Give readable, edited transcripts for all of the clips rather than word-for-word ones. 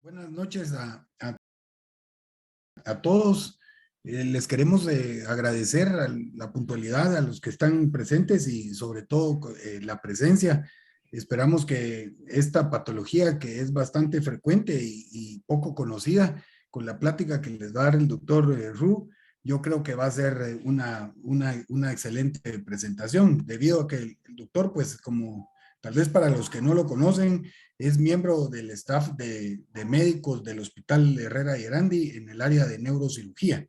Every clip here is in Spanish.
Buenas noches a todos. Les queremos agradecer la puntualidad a los que están presentes y sobre todo la presencia. Esperamos que esta patología que es bastante frecuente y poco conocida, con la plática que les va a dar el doctor Ru, yo creo que va a ser una excelente presentación, debido a que el doctor, pues como tal vez para los que no lo conocen, es miembro del staff de médicos del Hospital Herrera y Erandi en el área de neurocirugía.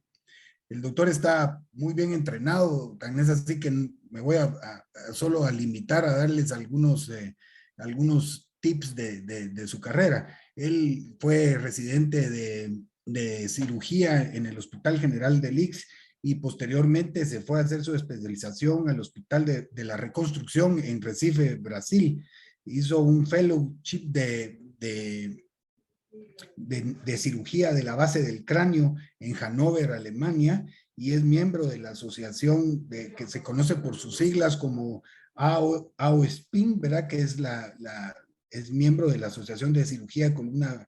El doctor está muy bien entrenado, tan es así que me voy solo a limitar a darles algunos tips de su carrera. Él fue residente de cirugía en el Hospital General del Ix y posteriormente se fue a hacer su especialización al Hospital de la Reconstrucción en Recife, Brasil. Hizo un fellowship de cirugía de la base del cráneo en Hannover, Alemania, y es miembro de la asociación que se conoce por sus siglas como AOSPIN, ¿verdad? Que es miembro de la Asociación de Cirugía de Columna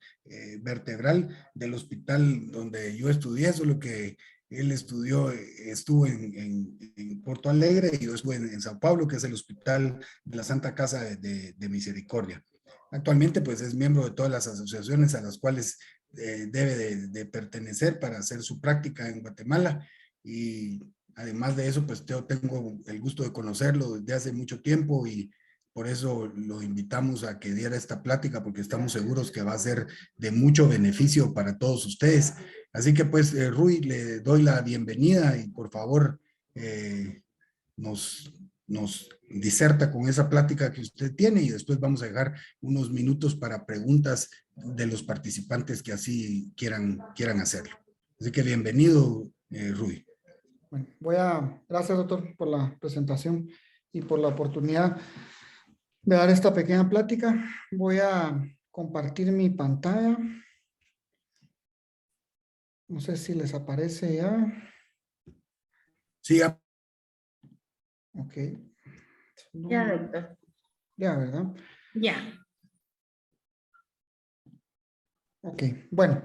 Vertebral del hospital donde yo estudié, solo que él estuvo en Porto Alegre y yo estuve en Sao Paulo, que es el Hospital de la Santa Casa de Misericordia. Actualmente, pues es miembro de todas las asociaciones a las cuales debe de pertenecer para hacer su práctica en Guatemala. Y además de eso, pues yo tengo el gusto de conocerlo desde hace mucho tiempo y por eso lo invitamos a que diera esta plática, porque estamos seguros que va a ser de mucho beneficio para todos ustedes. Así que pues, Rui, le doy la bienvenida y por favor nos, nos diserta con esa plática que usted tiene y después vamos a dejar unos minutos para preguntas de los participantes que así quieran hacerlo. Así que bienvenido, Rui. Bueno, gracias, doctor, por la presentación y por la oportunidad de dar esta pequeña plática. Voy a compartir mi pantalla. No sé si les aparece ya. Sí, Ok. Ya, doctor. Ya, ¿verdad? Ya. Ok, bueno,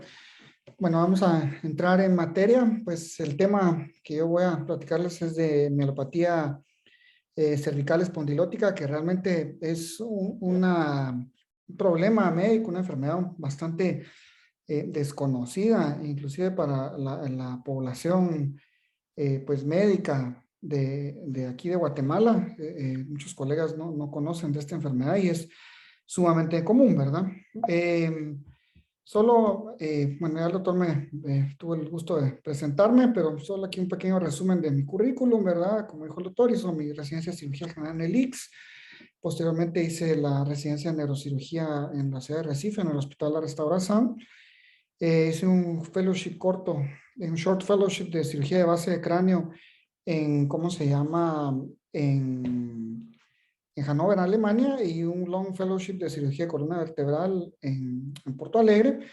vamos a entrar en materia. Pues el tema que yo voy a platicarles es de mielopatía cervical espondilótica, que realmente es un problema médico, una enfermedad bastante desconocida, inclusive para la población pues médica de aquí de Guatemala. Muchos colegas no conocen de esta enfermedad y es sumamente común, ¿verdad? Bueno, ya el doctor tuvo el gusto de presentarme, pero solo aquí un pequeño resumen de mi currículum, ¿verdad? Como dijo el doctor, hizo mi residencia de cirugía general en el Ix. Posteriormente hice la residencia de neurocirugía en la ciudad de Recife, en el Hospital La Restauración. Hice un fellowship corto, un short fellowship de cirugía de base de cráneo en, ¿cómo se llama? En Hannover, Alemania, y un long fellowship de cirugía de columna vertebral en Porto Alegre.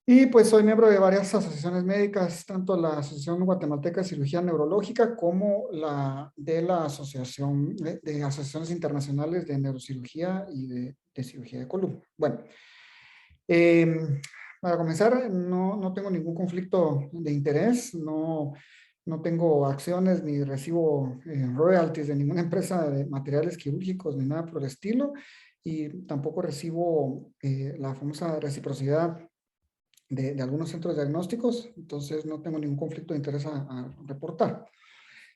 Y pues soy miembro de varias asociaciones médicas, tanto la Asociación Guatemalteca de Cirugía Neurológica como la de la Asociación de Asociaciones Internacionales de Neurocirugía y de Cirugía de Columna. Bueno, para comenzar, no tengo ningún conflicto de interés, no tengo acciones ni recibo royalties de ninguna empresa de materiales quirúrgicos ni nada por el estilo, y tampoco recibo la famosa reciprocidad de algunos centros diagnósticos, entonces no tengo ningún conflicto de interés a reportar.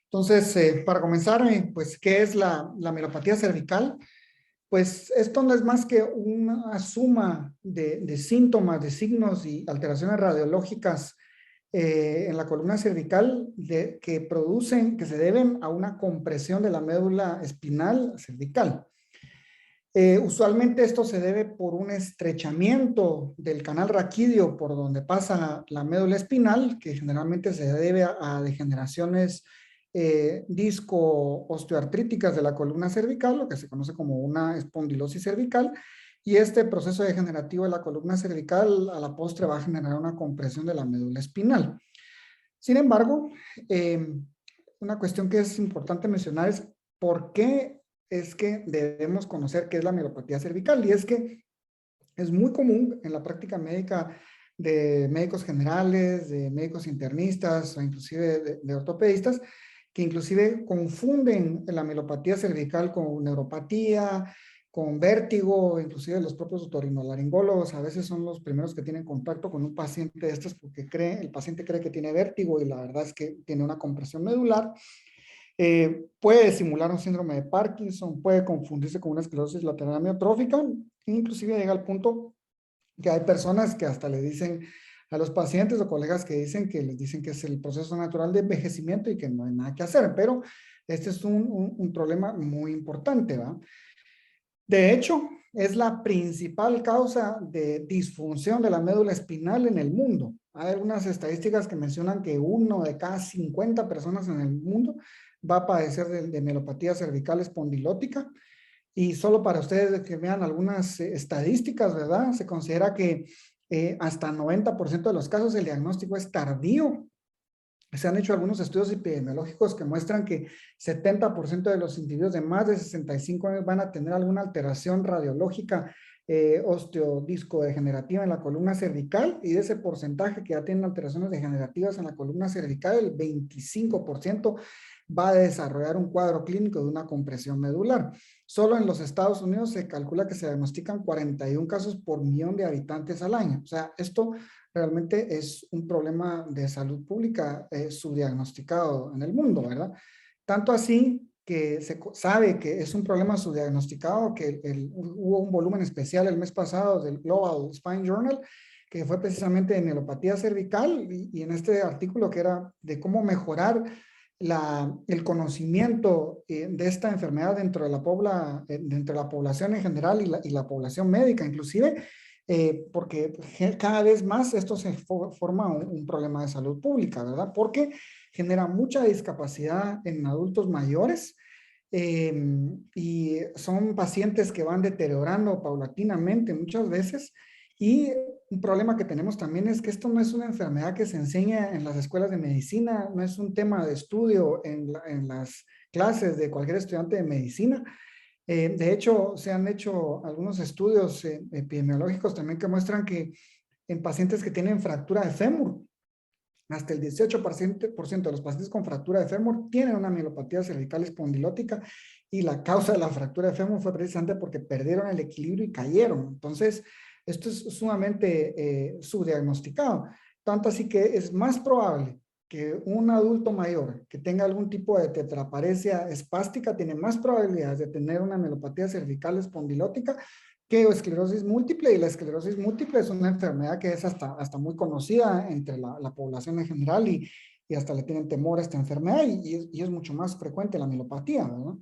Entonces, para comenzar, pues, ¿qué es la mielopatía cervical? Pues esto no es más que una suma de síntomas, de signos y alteraciones radiológicas en la columna cervical que se deben a una compresión de la médula espinal cervical. Usualmente esto se debe por un estrechamiento del canal raquídeo por donde pasa la médula espinal, que generalmente se debe a degeneraciones disco-osteoartríticas de la columna cervical, lo que se conoce como una espondilosis cervical, y este proceso degenerativo de la columna cervical a la postre va a generar una compresión de la médula espinal. Sin embargo, una cuestión que es importante mencionar es por qué es que debemos conocer qué es la mielopatía cervical, y es que Es muy común en la práctica médica de médicos generales, de médicos internistas o inclusive de ortopedistas, que inclusive confunden la mielopatía cervical con neuropatía, con vértigo, inclusive los propios otorrinolaringólogos a veces son los primeros que tienen contacto con un paciente de estos porque el paciente cree que tiene vértigo y la verdad es que tiene una compresión medular. Puede simular un síndrome de Parkinson, puede confundirse con una esclerosis lateral amiotrófica, inclusive llega al punto que hay personas que hasta le dicen a los pacientes o colegas que dicen que les dicen que es el proceso natural de envejecimiento y que no hay nada que hacer, pero este es un problema muy importante, ¿va? De hecho, es la principal causa de disfunción de la médula espinal en el mundo. Hay algunas estadísticas que mencionan que 1 de cada 50 personas en el mundo va a padecer de mielopatía cervical espondilótica. Y solo para ustedes que vean algunas estadísticas, ¿verdad? Se considera que hasta 90% de los casos el diagnóstico es tardío. Se han hecho algunos estudios epidemiológicos que muestran que 70% de los individuos de más de 65 años van a tener alguna alteración radiológica osteodiscodegenerativa en la columna cervical, y de ese porcentaje que ya tienen alteraciones degenerativas en la columna cervical, el 25% va a desarrollar un cuadro clínico de una compresión medular. Solo en los Estados Unidos se calcula que se diagnostican 41 casos por millón de habitantes al año. O sea, esto realmente es un problema de salud pública subdiagnosticado en el mundo, ¿verdad? Tanto así que se sabe que es un problema subdiagnosticado, que hubo un volumen especial el mes pasado del Global Spine Journal, que fue precisamente de mielopatía cervical, y en este artículo que era de cómo mejorar el conocimiento de esta enfermedad dentro de dentro de la población en general y la población médica inclusive, porque cada vez más esto se forma un problema de salud pública, ¿verdad? Porque genera mucha discapacidad en adultos mayores, y son pacientes que van deteriorando paulatinamente muchas veces. Y un problema que tenemos también es que esto no es una enfermedad que se enseña en las escuelas de medicina, no es un tema de estudio en las clases de cualquier estudiante de medicina. De hecho, se han hecho algunos estudios epidemiológicos también que muestran que en pacientes que tienen fractura de fémur, hasta el 18% de los pacientes con fractura de fémur tienen una mielopatía cervical espondilótica, y la causa de la fractura de fémur fue precisamente porque perdieron el equilibrio y cayeron. Entonces, esto es sumamente subdiagnosticado. Tanto así que es más probable que un adulto mayor que tenga algún tipo de tetraparesia espástica tiene más probabilidades de tener una mielopatía cervical espondilótica que esclerosis múltiple, y la esclerosis múltiple es una enfermedad que es hasta muy conocida entre la población en general, y hasta le tienen temor a esta enfermedad, y es mucho más frecuente la mielopatía, ¿verdad?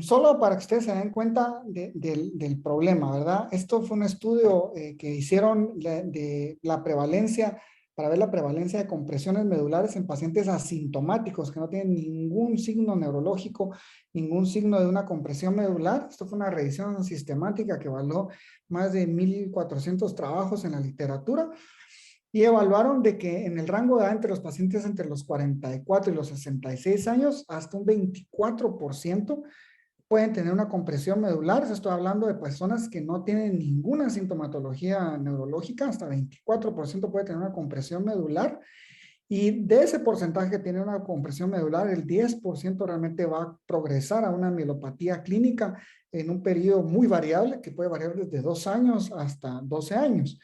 Solo para que ustedes se den cuenta del problema, ¿verdad? Esto fue un estudio que hicieron de la prevalencia, para ver la prevalencia de compresiones medulares en pacientes asintomáticos que no tienen ningún signo neurológico, ningún signo de una compresión medular. Esto fue una revisión sistemática que evaluó más de 1,400 trabajos en la literatura, y evaluaron de que en el rango de edad entre los pacientes entre los 44 y los 66 años, hasta un 24% pueden tener una compresión medular. Estoy hablando de personas que no tienen ninguna sintomatología neurológica, hasta 24% puede tener una compresión medular. Y de ese porcentaje que tiene una compresión medular, el 10% realmente va a progresar a una mielopatía clínica en un periodo muy variable, que puede variar desde 2 años hasta 12 años.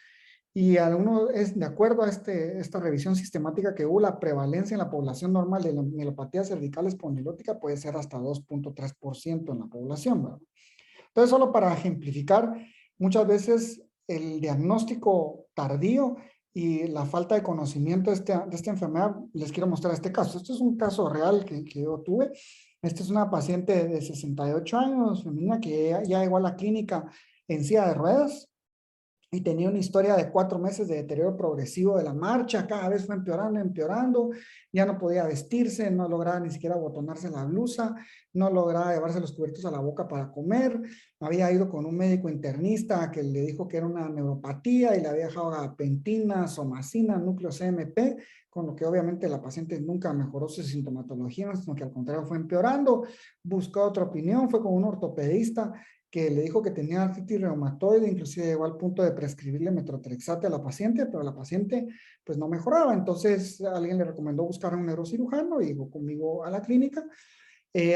Y de acuerdo a esta revisión sistemática que hubo, la prevalencia en la población normal de la mielopatía cervical espondilótica puede ser hasta 2,3% en la población, ¿verdad? Entonces, solo para ejemplificar, muchas veces el diagnóstico tardío y la falta de conocimiento de esta enfermedad, les quiero mostrar este caso. Este es un caso real que yo tuve. Esta es una paciente de 68 años, femenina, que ya llegó a la clínica en silla de ruedas, y tenía una historia de 4 meses de deterioro progresivo de la marcha. Cada vez fue empeorando, empeorando, ya no podía vestirse, no lograba ni siquiera abotonarse la blusa, no lograba llevarse los cubiertos a la boca para comer. Había ido con un médico internista que le dijo que era una neuropatía y le había dejado gabapentina, somacina, núcleo CMP, con lo que obviamente la paciente nunca mejoró su sintomatología, sino que al contrario fue empeorando. Buscó otra opinión, fue con un ortopedista que le dijo que tenía artritis reumatoide, inclusive llegó al punto de prescribirle metotrexate a la paciente, pero la paciente pues no mejoraba. Entonces alguien le recomendó buscar a un neurocirujano y llegó conmigo a la clínica.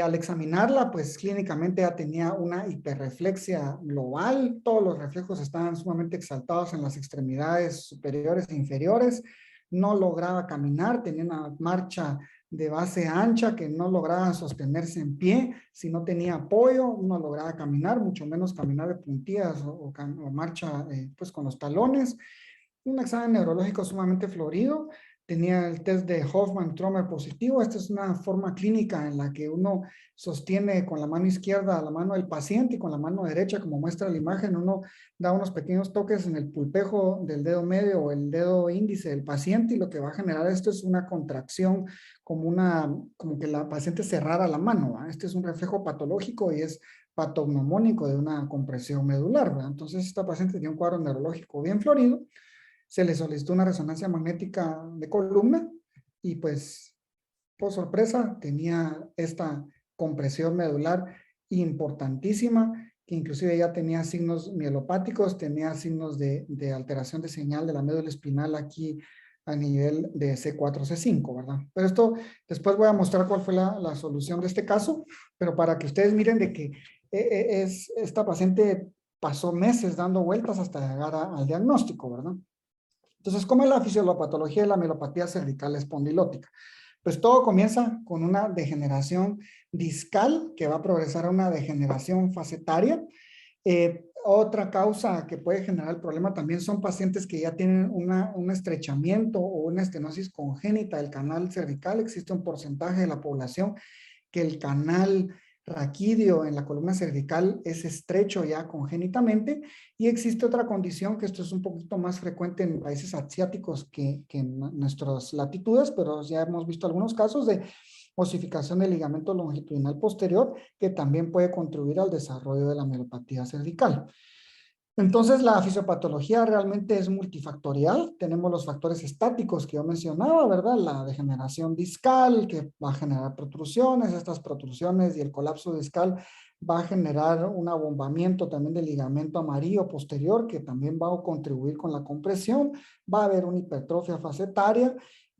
Al examinarla, pues clínicamente ya tenía una hiperreflexia global, todos los reflejos estaban sumamente exaltados en las extremidades superiores e inferiores, no lograba caminar, tenía una marcha de base ancha que no lograba sostenerse en pie, si no tenía apoyo, no lograba caminar, mucho menos caminar de puntillas o marcha pues con los talones. Un examen neurológico sumamente florido, tenía el test de Hoffman-Tromer positivo. Esta es una forma clínica en la que uno sostiene con la mano izquierda la mano del paciente y con la mano derecha, como muestra la imagen, uno da unos pequeños toques en el pulpejo del dedo medio o el dedo índice del paciente y lo que va a generar esto es una contracción como que la paciente cerrara la mano, ¿va? Este es un reflejo patológico y es patognomónico de una compresión medular, ¿va? Entonces esta paciente tenía un cuadro neurológico bien florido. Se le solicitó una resonancia magnética de columna y pues, por sorpresa, tenía esta compresión medular importantísima, que inclusive ya tenía signos mielopáticos, tenía signos de alteración de señal de la médula espinal aquí a nivel de C4, C5, ¿verdad? Pero esto, después voy a mostrar cuál fue la solución de este caso, pero para que ustedes miren de que esta paciente pasó meses dando vueltas hasta llegar al diagnóstico, ¿verdad? Entonces, ¿cómo es la fisiopatología de la mielopatía cervical espondilótica? Pues todo comienza con una degeneración discal que va a progresar a una degeneración facetaria. Otra causa que puede generar el problema también son pacientes que ya tienen un estrechamiento o una estenosis congénita del canal cervical. Existe un porcentaje de la población que el canal raquídeo en la columna cervical es estrecho ya congénitamente y existe otra condición que esto es un poquito más frecuente en países asiáticos que en nuestras latitudes, pero ya hemos visto algunos casos de osificación del ligamento longitudinal posterior que también puede contribuir al desarrollo de la mielopatía cervical. Entonces, la fisiopatología realmente es multifactorial. Tenemos los factores estáticos que yo mencionaba, ¿verdad? La degeneración discal que va a generar protrusiones. Estas protrusiones y el colapso discal va a generar un abombamiento también del ligamento amarillo posterior que también va a contribuir con la compresión. Va a haber una hipertrofia facetaria.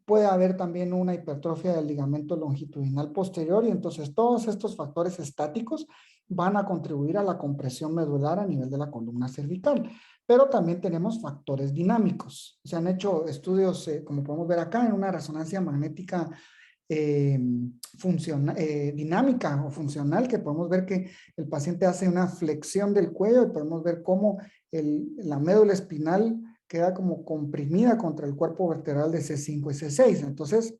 Puede haber también una hipertrofia del ligamento longitudinal posterior y entonces todos estos factores estáticos van a contribuir a la compresión medular a nivel de la columna cervical. Pero también tenemos factores dinámicos. Se han hecho estudios, como podemos ver acá, en una resonancia magnética dinámica o funcional, que podemos ver que el paciente hace una flexión del cuello y podemos ver cómo la médula espinal queda como comprimida contra el cuerpo vertebral de C5 y C6. Entonces,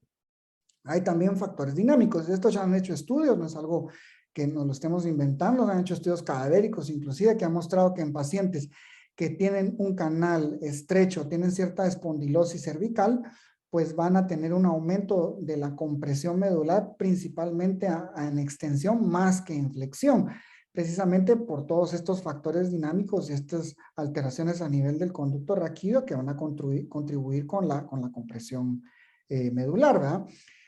hay también factores dinámicos. Estos ya han hecho estudios, no es algo que nos lo estemos inventando, han hecho estudios cadavéricos inclusive que han mostrado que en pacientes que tienen un canal estrecho, tienen cierta espondilosis cervical, pues van a tener un aumento de la compresión medular principalmente en extensión más que en flexión, precisamente por todos estos factores dinámicos y estas alteraciones a nivel del conducto raquídeo que van a contribuir con la compresión medular, ¿verdad?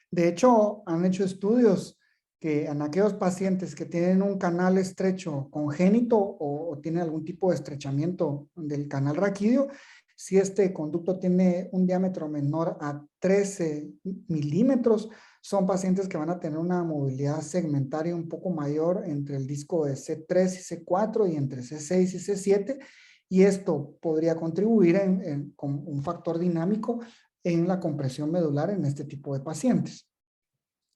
De hecho, han hecho estudios que en aquellos pacientes que tienen un canal estrecho congénito o tienen algún tipo de estrechamiento del canal raquídeo, si este conducto tiene un diámetro menor a 13 milímetros, son pacientes que van a tener una movilidad segmentaria un poco mayor entre el disco de C3 y C4 y entre C6 y C7, y esto podría contribuir con un factor dinámico en la compresión medular en este tipo de pacientes.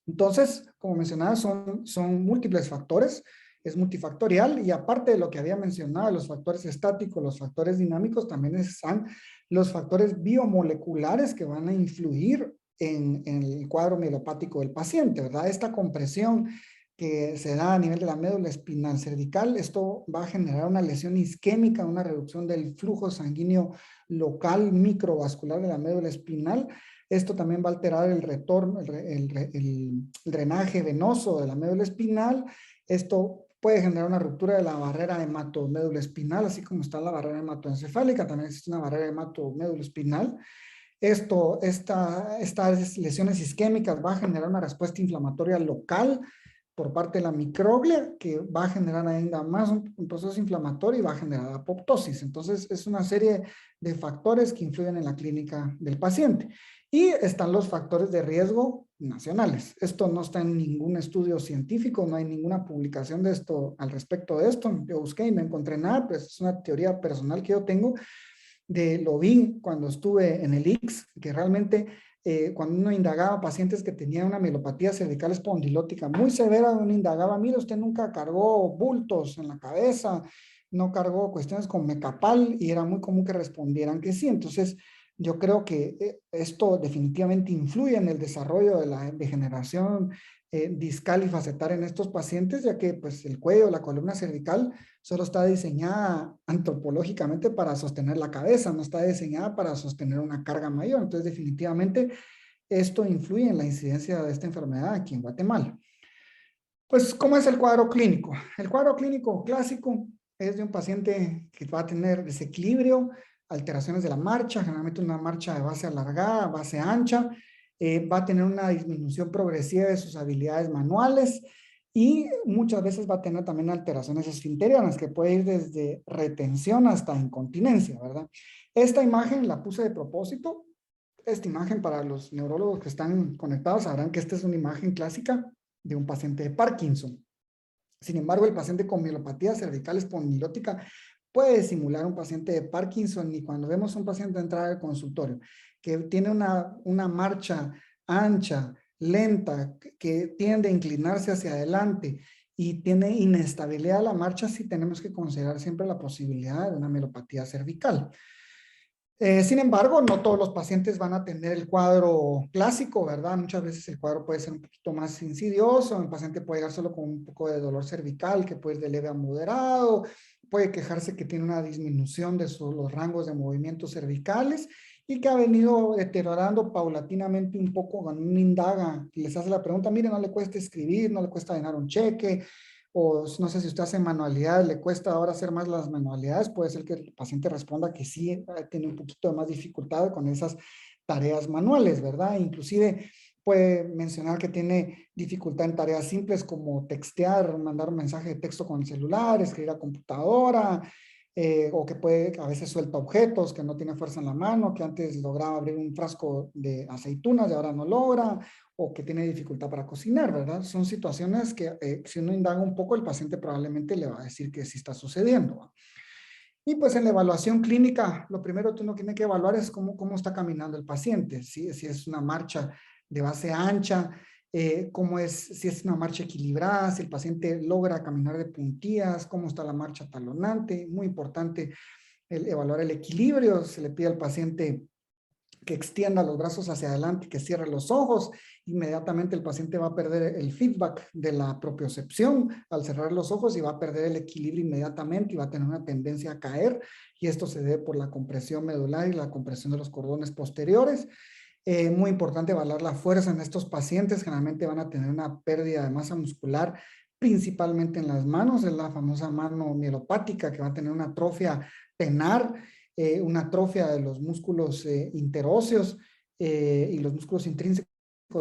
Entonces, como mencionaba, son múltiples factores, es multifactorial y aparte de lo que había mencionado, los factores estáticos, los factores dinámicos, también están los factores biomoleculares que van a influir en el cuadro mielopático del paciente, ¿verdad? Esta compresión que se da a nivel de la médula espinal cervical, esto va a generar una lesión isquémica, una reducción del flujo sanguíneo local microvascular de la médula espinal. Esto también va a alterar el retorno, el drenaje venoso de la médula espinal. Esto puede generar una ruptura de la barrera hematomédula espinal, así como está la barrera hematoencefálica, también existe una barrera hematomédula espinal. Estas lesiones isquémicas va a generar una respuesta inflamatoria local por parte de la microglia, que va a generar ainda más un proceso inflamatorio y va a generar apoptosis. Entonces, es una serie de factores que influyen en la clínica del paciente. Y están los factores de riesgo nacionales. Esto no está en ningún estudio científico, no hay ninguna publicación de esto al respecto de esto. Yo busqué y no encontré nada, pues es una teoría personal que yo tengo. Lo vi cuando estuve en el ICS, que realmente cuando uno indagaba a pacientes que tenían una mielopatía cervical espondilótica muy severa, uno indagaba, mire, usted nunca cargó bultos en la cabeza, no cargó cuestiones con mecapal, y era muy común que respondieran que sí. Entonces, yo creo que esto definitivamente influye en el desarrollo de la degeneración discal y facetal en estos pacientes, ya que pues el cuello, la columna cervical solo está diseñada antropológicamente para sostener la cabeza, no está diseñada para sostener una carga mayor. Entonces, definitivamente, esto influye en la incidencia de esta enfermedad aquí en Guatemala. Pues, ¿cómo es el cuadro clínico? El cuadro clínico clásico es de un paciente que va a tener desequilibrio, alteraciones de la marcha, generalmente una marcha de base alargada, base ancha, va a tener una disminución progresiva de sus habilidades manuales y muchas veces va a tener también alteraciones esfinterianas que puede ir desde retención hasta incontinencia, ¿verdad? Esta imagen la puse de propósito. Esta imagen, para los neurólogos que están conectados, sabrán que esta es una imagen clásica de un paciente de Parkinson. Sin embargo, el paciente con mielopatía cervical espondilótica puede simular un paciente de Parkinson, y cuando vemos a un paciente entrar al consultorio que tiene una marcha ancha, lenta, que tiende a inclinarse hacia adelante y tiene inestabilidad a la marcha, sí tenemos que considerar siempre la posibilidad de una mielopatía cervical. Sin embargo, no todos los pacientes van a tener el cuadro clásico, ¿verdad? Muchas veces el cuadro puede ser un poquito más insidioso, el paciente puede llegar solo con un poco de dolor cervical, que puede ir de leve a moderado, puede quejarse que tiene una disminución de los rangos de movimientos cervicales y que ha venido deteriorando paulatinamente un poco cuando uno indaga y les hace la pregunta, mire, no le cuesta escribir, no le cuesta llenar un cheque, o no sé si usted hace manualidades, le cuesta ahora hacer más las manualidades, puede ser que el paciente responda que sí, tiene un poquito de más dificultad con esas tareas manuales, ¿verdad? Inclusive puede mencionar que tiene dificultad en tareas simples como textear, mandar un mensaje de texto con el celular, escribir a computadora, o que a veces suelta objetos, que no tiene fuerza en la mano, que antes lograba abrir un frasco de aceitunas y ahora no logra, o que tiene dificultad para cocinar, ¿verdad? Son situaciones que si uno indaga un poco, el paciente probablemente le va a decir que sí está sucediendo, ¿va? Y pues en la evaluación clínica, lo primero que uno tiene que evaluar es cómo está caminando el paciente, si es una marcha de base ancha, si es una marcha equilibrada, si el paciente logra caminar de puntillas, cómo está la marcha talonante. Muy importante evaluar el equilibrio. Se le pide al paciente que extienda los brazos hacia adelante, que cierre los ojos. Inmediatamente el paciente va a perder el feedback de la propiocepción al cerrar los ojos y va a perder el equilibrio inmediatamente y va a tener una tendencia a caer, y esto se debe por la compresión medular y la compresión de los cordones posteriores. Muy importante evaluar la fuerza en estos pacientes. Generalmente van a tener una pérdida de masa muscular, principalmente en las manos, es la famosa mano mielopática, que va a tener una atrofia tenar, una atrofia de los músculos interóseos y los músculos intrínsecos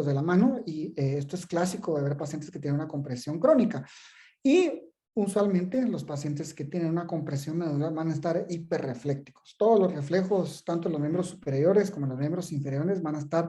de la mano, y esto es clásico de ver pacientes que tienen una compresión crónica. Y usualmente los pacientes que tienen una compresión medular van a estar hiperreflécticos. Todos los reflejos, tanto los miembros superiores como los miembros inferiores, van a estar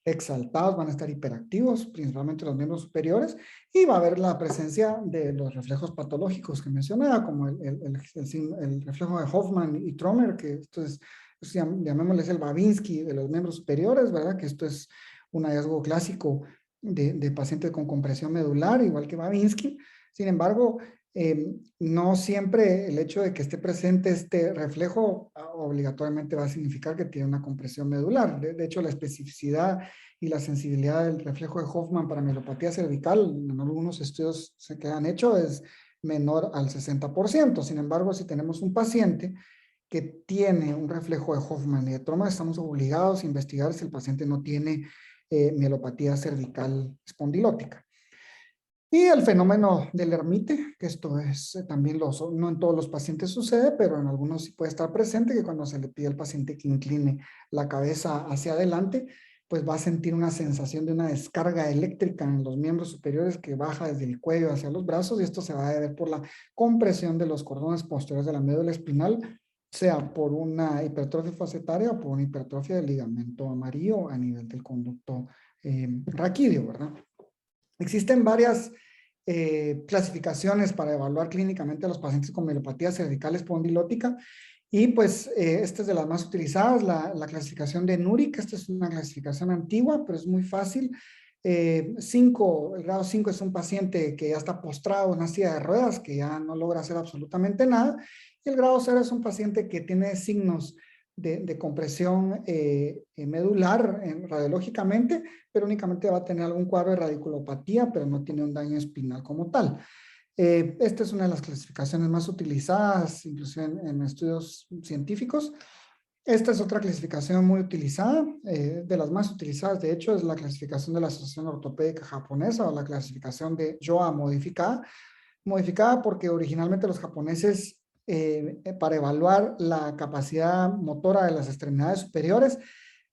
exaltados, van a estar hiperactivos, principalmente los miembros superiores, y va a haber la presencia de los reflejos patológicos que mencionaba, como el reflejo de Hoffman y Trömer, que esto es, llamémosles el Babinski de los miembros superiores, ¿verdad? Que esto es un hallazgo clásico de pacientes con compresión medular, igual que Babinski. Sin embargo, no siempre el hecho de que esté presente este reflejo obligatoriamente va a significar que tiene una compresión medular. De hecho, la especificidad y la sensibilidad del reflejo de Hoffman para mielopatía cervical en algunos estudios que han hecho es menor al 60%. Sin embargo, si tenemos un paciente que tiene un reflejo de Hoffman y de Trömer, estamos obligados a investigar si el paciente no tiene mielopatía cervical espondilótica. Y el fenómeno del Hermite, que esto es también no en todos los pacientes sucede, pero en algunos sí puede estar presente, que cuando se le pide al paciente que incline la cabeza hacia adelante, pues va a sentir una sensación de una descarga eléctrica en los miembros superiores que baja desde el cuello hacia los brazos, y esto se va a deber por la compresión de los cordones posteriores de la médula espinal, sea por una hipertrofia facetaria o por una hipertrofia del ligamento amarillo a nivel del conducto raquídeo, ¿verdad? Existen varias clasificaciones para evaluar clínicamente a los pacientes con mielopatía cervical espondilótica, y pues esta es de las más utilizadas, la clasificación de Nuric. Esta es una clasificación antigua, pero es muy fácil. El grado 5 es un paciente que ya está postrado en una silla de ruedas, que ya no logra hacer absolutamente nada. Y el grado 0 es un paciente que tiene signos de compresión medular radiológicamente, pero únicamente va a tener algún cuadro de radiculopatía, pero no tiene un daño espinal como tal. Esta es una de las clasificaciones más utilizadas, inclusive en estudios científicos. Esta es otra clasificación muy utilizada, de las más utilizadas, de hecho, es la clasificación de la Asociación Ortopédica Japonesa, o la clasificación de Joa modificada. Modificada porque originalmente los japoneses, para evaluar la capacidad motora de las extremidades superiores,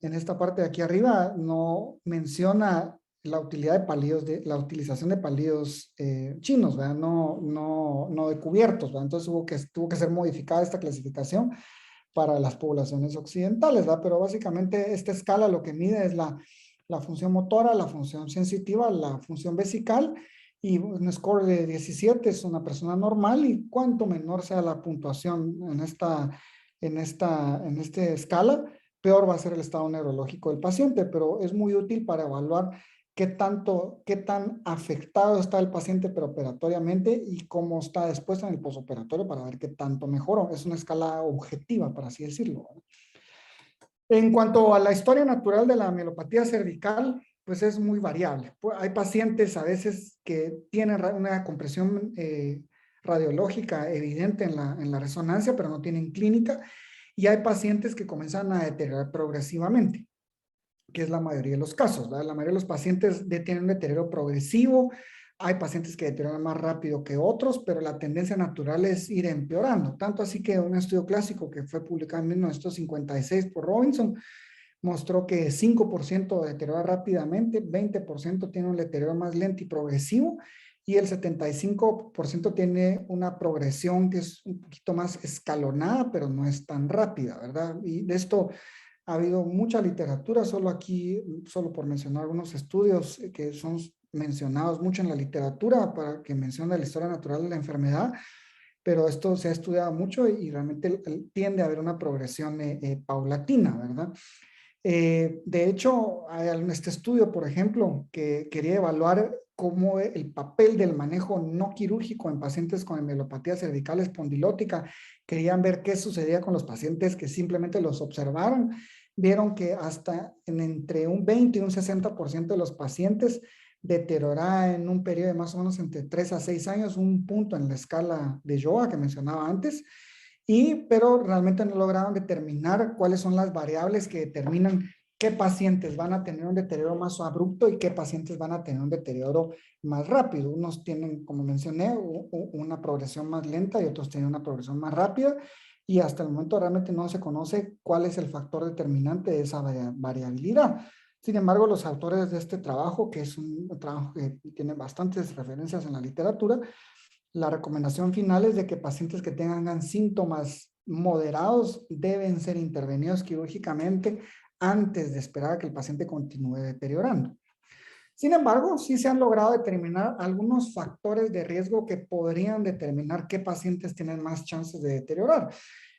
en esta parte de aquí arriba no menciona la utilidad de palillos, la utilización de palillos chinos, ¿verdad? No de cubiertos, ¿verdad? Entonces tuvo que ser modificada esta clasificación para las poblaciones occidentales, ¿verdad? Pero básicamente esta escala lo que mide es la función motora, la función sensitiva, la función vesical, y un score de 17 es una persona normal, y cuanto menor sea la puntuación en esta escala, peor va a ser el estado neurológico del paciente, pero es muy útil para evaluar qué tan afectado está el paciente preoperatoriamente y cómo está después en el posoperatorio, para ver qué tanto mejoró. Es una escala objetiva, por así decirlo. En cuanto a la historia natural de la mielopatía cervical, pues es muy variable. Hay pacientes a veces que tienen una compresión radiológica evidente en la resonancia, pero no tienen clínica, y hay pacientes que comienzan a deteriorar progresivamente, que es la mayoría de los casos, ¿verdad? La mayoría de los pacientes tienen un deterioro progresivo. Hay pacientes que deterioran más rápido que otros, pero la tendencia natural es ir empeorando. Tanto así que un estudio clásico que fue publicado en 1956 por Robinson mostró que 5% deteriora rápidamente, 20% tiene un deterioro más lento y progresivo, y el 75% tiene una progresión que es un poquito más escalonada, pero no es tan rápida, ¿verdad? Y de esto ha habido mucha literatura, solo por mencionar algunos estudios que son mencionados mucho en la literatura para que mencione la historia natural de la enfermedad, pero esto se ha estudiado mucho y realmente tiende a haber una progresión paulatina, ¿verdad? De hecho, hay este estudio, por ejemplo, que quería evaluar cómo el papel del manejo no quirúrgico en pacientes con mielopatía cervical espondilótica. Querían ver qué sucedía con los pacientes que simplemente los observaron. Vieron que hasta entre un 20 y un 60% de los pacientes deterioraba en un periodo de más o menos entre 3 a 6 años, un punto en la escala de Joa que mencionaba antes. Pero realmente no lograron determinar cuáles son las variables que determinan qué pacientes van a tener un deterioro más abrupto y qué pacientes van a tener un deterioro más rápido. Unos tienen, como mencioné, una progresión más lenta, y otros tienen una progresión más rápida, y hasta el momento realmente no se conoce cuál es el factor determinante de esa variabilidad. Sin embargo, los autores de este trabajo, que es un trabajo que tiene bastantes referencias en la literatura, la recomendación final es de que pacientes que tengan síntomas moderados deben ser intervenidos quirúrgicamente antes de esperar a que el paciente continúe deteriorando. Sin embargo, sí se han logrado determinar algunos factores de riesgo que podrían determinar qué pacientes tienen más chances de deteriorar.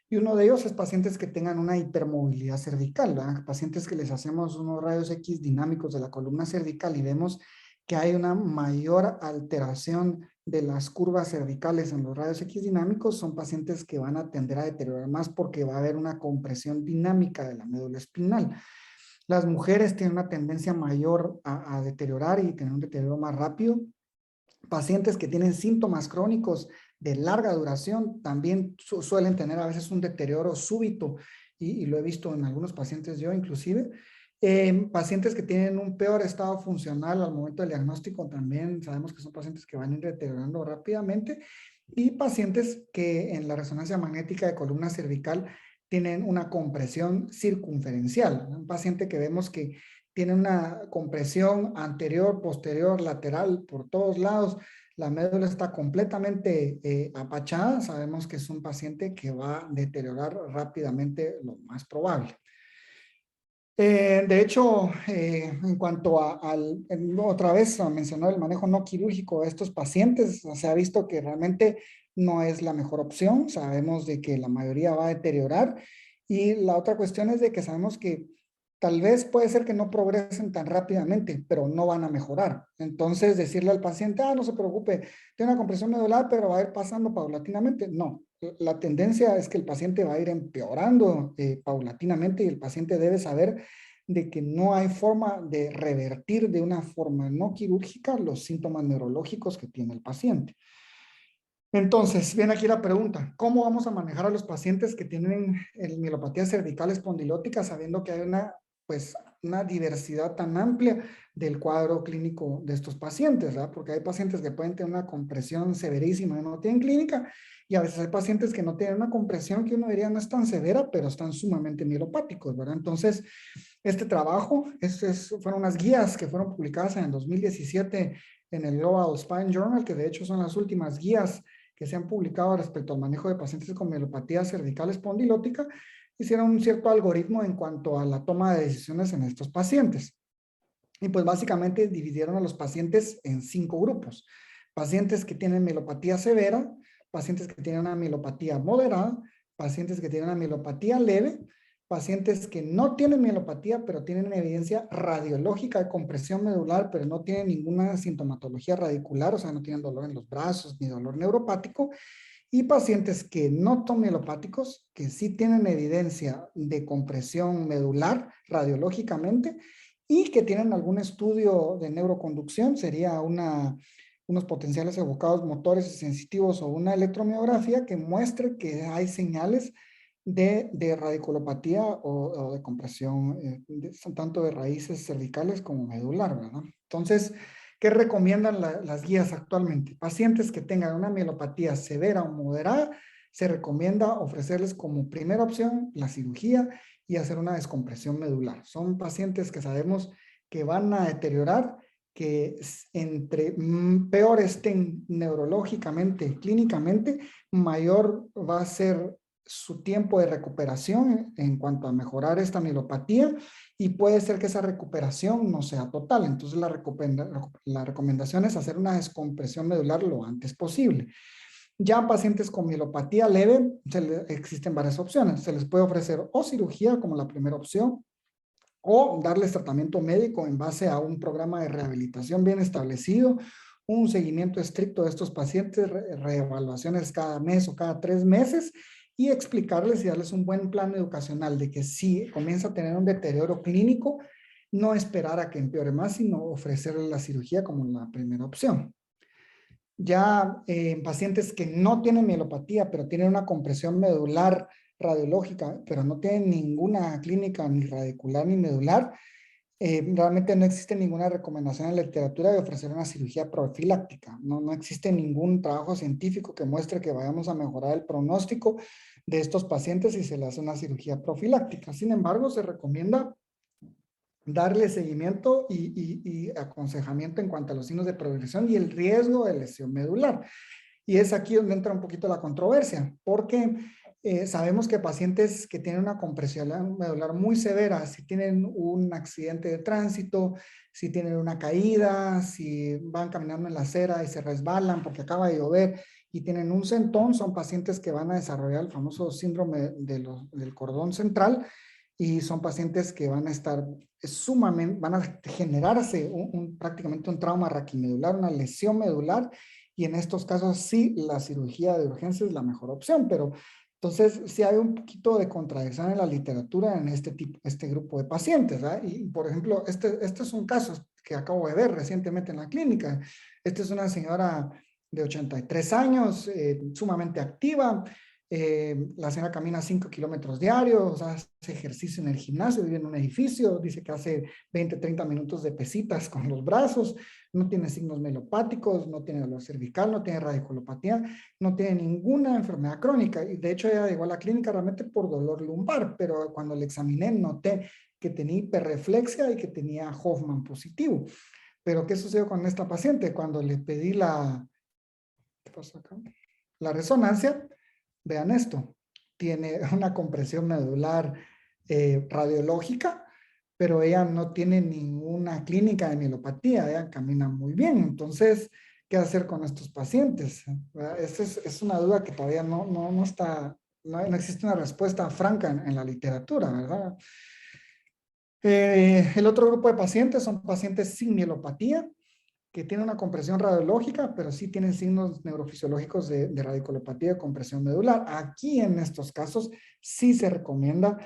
Y uno de ellos es pacientes que tengan una hipermovilidad cervical, ¿verdad? Pacientes que les hacemos unos rayos X dinámicos de la columna cervical y vemos que hay una mayor alteración de las curvas cervicales en los rayos X dinámicos, son pacientes que van a tender a deteriorar más porque va a haber una compresión dinámica de la médula espinal. Las mujeres tienen una tendencia mayor a deteriorar y tener un deterioro más rápido. Pacientes que tienen síntomas crónicos de larga duración también suelen tener a veces un deterioro súbito, y lo he visto en algunos pacientes yo inclusive. Pacientes que tienen un peor estado funcional al momento del diagnóstico también sabemos que son pacientes que van a ir deteriorando rápidamente, y pacientes que en la resonancia magnética de columna cervical tienen una compresión circunferencial. Un paciente que vemos que tiene una compresión anterior, posterior, lateral, por todos lados. La médula está completamente apachada. Sabemos que es un paciente que va a deteriorar rápidamente, lo más probable. De hecho, en cuanto otra vez mencionó el manejo no quirúrgico de estos pacientes, se ha visto que realmente no es la mejor opción. Sabemos de que la mayoría va a deteriorar. Y la otra cuestión es de que sabemos que tal vez puede ser que no progresen tan rápidamente, pero no van a mejorar. Entonces, decirle al paciente, no se preocupe, tiene una compresión medular, pero va a ir pasando paulatinamente. No, la tendencia es que el paciente va a ir empeorando paulatinamente y el paciente debe saber de que no hay forma de revertir de una forma no quirúrgica los síntomas neurológicos que tiene el paciente. Entonces, viene aquí la pregunta, ¿cómo vamos a manejar a los pacientes que tienen mielopatía cervical espondilótica sabiendo que hay una diversidad tan amplia del cuadro clínico de estos pacientes, ¿verdad? Porque hay pacientes que pueden tener una compresión severísima y no tienen clínica, y a veces hay pacientes que no tienen una compresión que uno diría no es tan severa, pero están sumamente mielopáticos, ¿verdad? Entonces, este trabajo, fueron unas guías que fueron publicadas en el 2017 en el Global Spine Journal, que de hecho son las últimas guías que se han publicado respecto al manejo de pacientes con mielopatía cervical espondilótica. Hicieron un cierto algoritmo en cuanto a la toma de decisiones en estos pacientes. Y pues básicamente dividieron a los pacientes en 5 grupos. Pacientes que tienen mielopatía severa, pacientes que tienen una mielopatía moderada, pacientes que tienen una mielopatía leve, pacientes que no tienen mielopatía, pero tienen una evidencia radiológica de compresión medular, pero no tienen ninguna sintomatología radicular, o sea, no tienen dolor en los brazos ni dolor neuropático, y pacientes que no son mielopáticos, que sí tienen evidencia de compresión medular radiológicamente y que tienen algún estudio de neuroconducción, sería unos potenciales evocados motores y sensitivos o una electromiografía que muestre que hay señales de radiculopatía o de compresión, tanto de raíces cervicales como medular, ¿verdad? Entonces, ¿qué recomiendan las guías actualmente? Pacientes que tengan una mielopatía severa o moderada, se recomienda ofrecerles como primera opción la cirugía y hacer una descompresión medular. Son pacientes que sabemos que van a deteriorar, que entre peor estén neurológicamente, clínicamente, mayor va a ser su tiempo de recuperación en cuanto a mejorar esta mielopatía, y puede ser que esa recuperación no sea total. Entonces la recomendación es hacer una descompresión medular lo antes posible. Ya en pacientes con mielopatía leve existen varias opciones. Se les puede ofrecer o cirugía como la primera opción, o darles tratamiento médico en base a un programa de rehabilitación bien establecido, un seguimiento estricto de estos pacientes, reevaluaciones cada mes o cada 3 meses, y explicarles y darles un buen plan educacional de que si comienza a tener un deterioro clínico, no esperar a que empeore más, sino ofrecerle la cirugía como la primera opción. Ya en pacientes que no tienen mielopatía, pero tienen una compresión medular radiológica, pero no tienen ninguna clínica ni radicular ni medular, realmente no existe ninguna recomendación en la literatura de ofrecer una cirugía profiláctica. No existe ningún trabajo científico que muestre que vayamos a mejorar el pronóstico de estos pacientes si se le hace una cirugía profiláctica. Sin embargo, se recomienda darle seguimiento y aconsejamiento en cuanto a los signos de progresión y el riesgo de lesión medular. Y es aquí donde entra un poquito la controversia, porque sabemos que pacientes que tienen una compresión medular muy severa, si tienen un accidente de tránsito, si tienen una caída, si van caminando en la acera y se resbalan porque acaba de llover y tienen un sentón, son pacientes que van a desarrollar el famoso síndrome del cordón central, y son pacientes que van a estar van a generarse prácticamente un trauma raquimedular, una lesión medular, y en estos casos sí la cirugía de urgencia es la mejor opción, pero entonces sí hay un poquito de contradicción en la literatura en este grupo de pacientes, ¿verdad? Y por ejemplo, este es un caso que acabo de ver recientemente en la clínica. Esta es una señora de 83 años, sumamente activa. La señora camina 5 kilómetros diarios, hace ejercicio en el gimnasio, vive en un edificio, dice que hace 20-30 minutos de pesitas con los brazos, no tiene signos mielopáticos, no tiene dolor cervical, no tiene radiculopatía, no tiene ninguna enfermedad crónica, y de hecho ella llegó a la clínica realmente por dolor lumbar, pero cuando le examiné noté que tenía hiperreflexia y que tenía Hoffman positivo. Pero ¿qué sucedió con esta paciente? Cuando le pedí ¿qué pasó acá? La resonancia, vean esto, tiene una compresión medular radiológica, pero ella no tiene ninguna clínica de mielopatía, ella camina muy bien. Entonces, ¿qué hacer con estos pacientes? Esa es una duda que todavía no está, no existe una respuesta franca en la literatura, ¿verdad? El otro grupo de pacientes son pacientes sin mielopatía, que tienen una compresión radiológica, pero sí tienen signos neurofisiológicos de radiculopatía de compresión medular. Aquí en estos casos sí se recomienda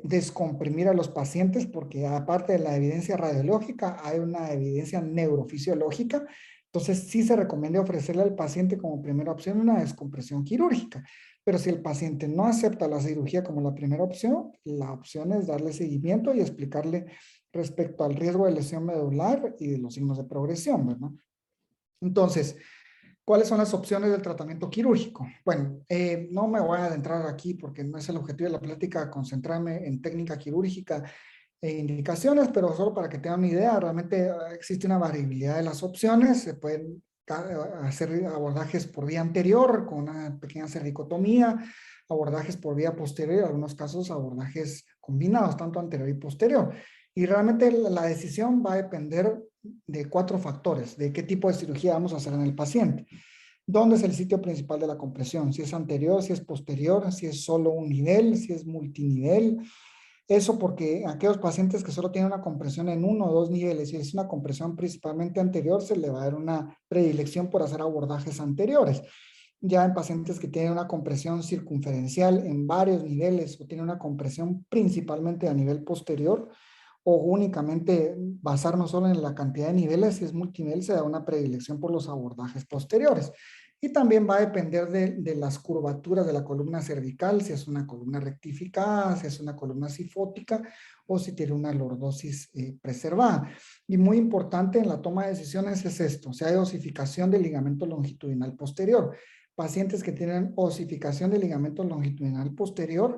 descomprimir a los pacientes porque aparte de la evidencia radiológica hay una evidencia neurofisiológica. Entonces sí se recomienda ofrecerle al paciente como primera opción una descompresión quirúrgica. Pero si el paciente no acepta la cirugía como la primera opción, la opción es darle seguimiento y explicarle respecto al riesgo de lesión medular y de los signos de progresión, ¿verdad? Entonces, ¿cuáles son las opciones del tratamiento quirúrgico? Bueno, no me voy a adentrar aquí porque no es el objetivo de la plática concentrarme en técnica quirúrgica e indicaciones, pero solo para que tengan una idea, realmente existe una variabilidad de las opciones, se pueden hacer abordajes por vía anterior con una pequeña cervicotomía, abordajes por vía posterior y en algunos casos abordajes combinados, tanto anterior y posterior. Y realmente la decisión va a depender de 4 factores, de qué tipo de cirugía vamos a hacer en el paciente. ¿Dónde es el sitio principal de la compresión? Si es anterior, si es posterior, si es solo un nivel, si es multinivel. Eso porque aquellos pacientes que solo tienen una compresión en 1 o 2 niveles y es una compresión principalmente anterior, se le va a dar una predilección por hacer abordajes anteriores. Ya en pacientes que tienen una compresión circunferencial en varios niveles o tienen una compresión principalmente a nivel posterior, o únicamente basarnos solo en la cantidad de niveles, si es multinivel se da una predilección por los abordajes posteriores. Y también va a depender de las curvaturas de la columna cervical, si es una columna rectificada, si es una columna sifótica o si tiene una lordosis preservada. Y muy importante en la toma de decisiones es esto, si hay osificación del ligamento longitudinal posterior. Pacientes que tienen osificación del ligamento longitudinal posterior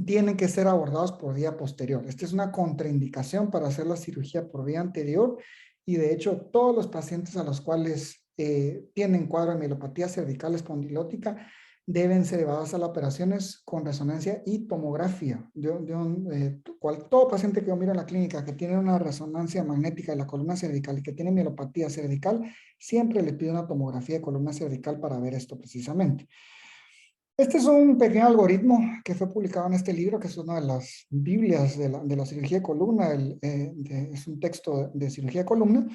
tienen que ser abordados por vía posterior. Esta es una contraindicación para hacer la cirugía por vía anterior y de hecho todos los pacientes a los cuales tienen cuadro de mielopatía cervical espondilótica deben ser llevados a las operaciones con resonancia y tomografía. Todo paciente que yo miro en la clínica que tiene una resonancia magnética de la columna cervical y que tiene mielopatía cervical, siempre le pido una tomografía de columna cervical para ver esto precisamente. Este es un pequeño algoritmo que fue publicado en este libro, que es una de las Biblias de la cirugía de columna, es un texto de cirugía de columna,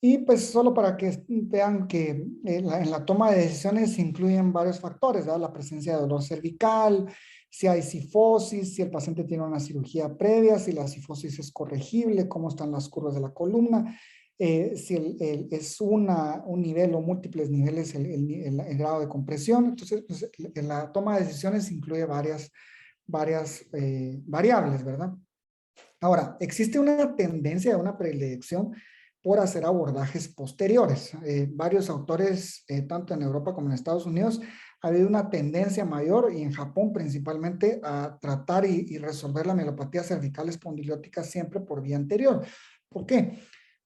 y pues solo para que vean que en la toma de decisiones se incluyen varios factores, ¿verdad? La presencia de dolor cervical, si hay cifosis, si el paciente tiene una cirugía previa, si la cifosis es corregible, cómo están las curvas de la columna, si es un nivel o múltiples niveles el grado de compresión. Entonces, pues, en la toma de decisiones incluye varias variables, ¿verdad? Ahora, existe una tendencia, una predilección por hacer abordajes posteriores. Varios autores, tanto en Europa como en Estados Unidos, ha habido una tendencia mayor, y en Japón principalmente, a tratar y resolver la mielopatía cervical espondilótica siempre por vía anterior. ¿Por qué?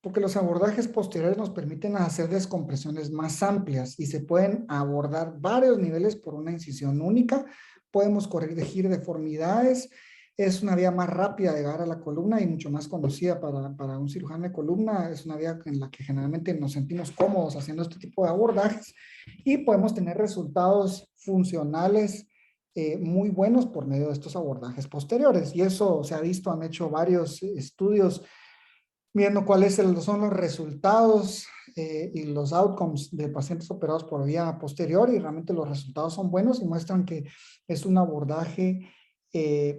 Porque los abordajes posteriores nos permiten hacer descompresiones más amplias y se pueden abordar varios niveles por una incisión única. Podemos corregir deformidades. Es una vía más rápida de llegar a la columna y mucho más conocida para un cirujano de columna. Es una vía en la que generalmente nos sentimos cómodos haciendo este tipo de abordajes y podemos tener resultados funcionales muy buenos por medio de estos abordajes posteriores. Y eso se ha visto, han hecho varios estudios viendo cuáles son los resultados y los outcomes de pacientes operados por vía posterior, y realmente los resultados son buenos y muestran que es un abordaje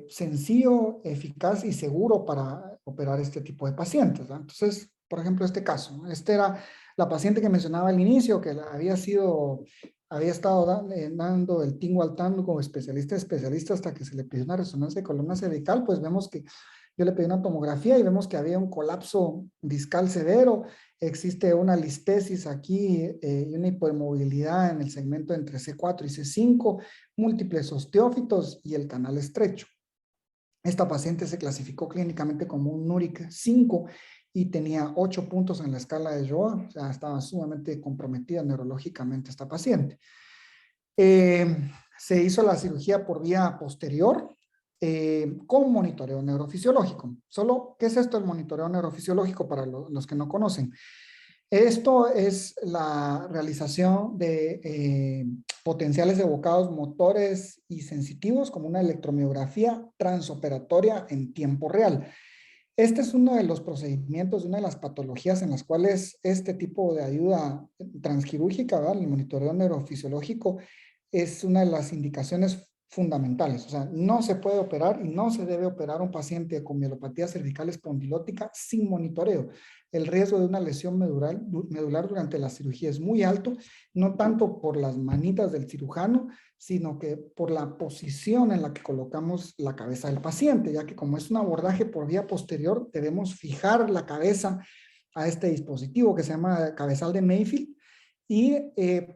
sencillo, eficaz y seguro para operar este tipo de pacientes, ¿no? Entonces, por ejemplo, este caso, ¿no? Esta era la paciente que mencionaba al inicio, que había estado dando el tingo al tango como especialista hasta que se le pidió una resonancia de columna cervical. Pues vemos que yo le pedí una tomografía y vemos que había un colapso discal severo, existe una listesis aquí y una hipermovilidad en el segmento entre C4 y C5, múltiples osteófitos y el canal estrecho. Esta paciente se clasificó clínicamente como un NURIC 5 y tenía 8 puntos en la escala de Joa, o sea, estaba sumamente comprometida neurológicamente esta paciente. Se hizo la cirugía por vía posterior con monitoreo neurofisiológico. Solo, ¿qué es esto el monitoreo neurofisiológico para los que no conocen? Esto es la realización de potenciales evocados motores y sensitivos como una electromiografía transoperatoria en tiempo real. Este es uno de los procedimientos, una de las patologías en las cuales este tipo de ayuda transquirúrgica, ¿verdad? El monitoreo neurofisiológico es una de las indicaciones fundamentales. O sea, no se puede operar y no se debe operar un paciente con mielopatía cervical espondilótica sin monitoreo. El riesgo de una lesión medular durante la cirugía es muy alto, no tanto por las manitas del cirujano, sino que por la posición en la que colocamos la cabeza del paciente, ya que como es un abordaje por vía posterior, debemos fijar la cabeza a este dispositivo que se llama cabezal de Mayfield, y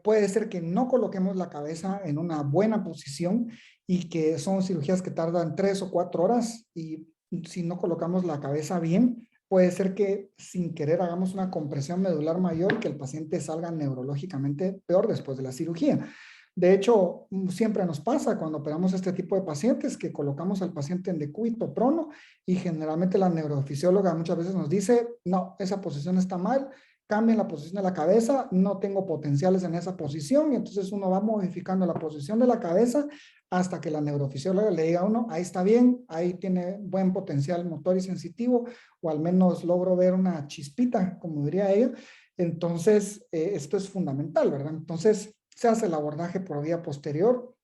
puede ser que no coloquemos la cabeza en una buena posición y que son cirugías que tardan 3 o 4 horas, y si no colocamos la cabeza bien, puede ser que sin querer hagamos una compresión medular mayor y que el paciente salga neurológicamente peor después de la cirugía. De hecho, siempre nos pasa cuando operamos este tipo de pacientes que colocamos al paciente en decúbito prono y generalmente la neurofisióloga muchas veces nos dice, no, esa posición está mal, cambien la posición de la cabeza, no tengo potenciales en esa posición, y entonces uno va modificando la posición de la cabeza hasta que la neurofisióloga le diga a uno, ahí está bien, ahí tiene buen potencial motor y sensitivo, o al menos logro ver una chispita, como diría ella. Entonces, esto es fundamental, ¿verdad? Entonces, se hace el abordaje por vía posterior.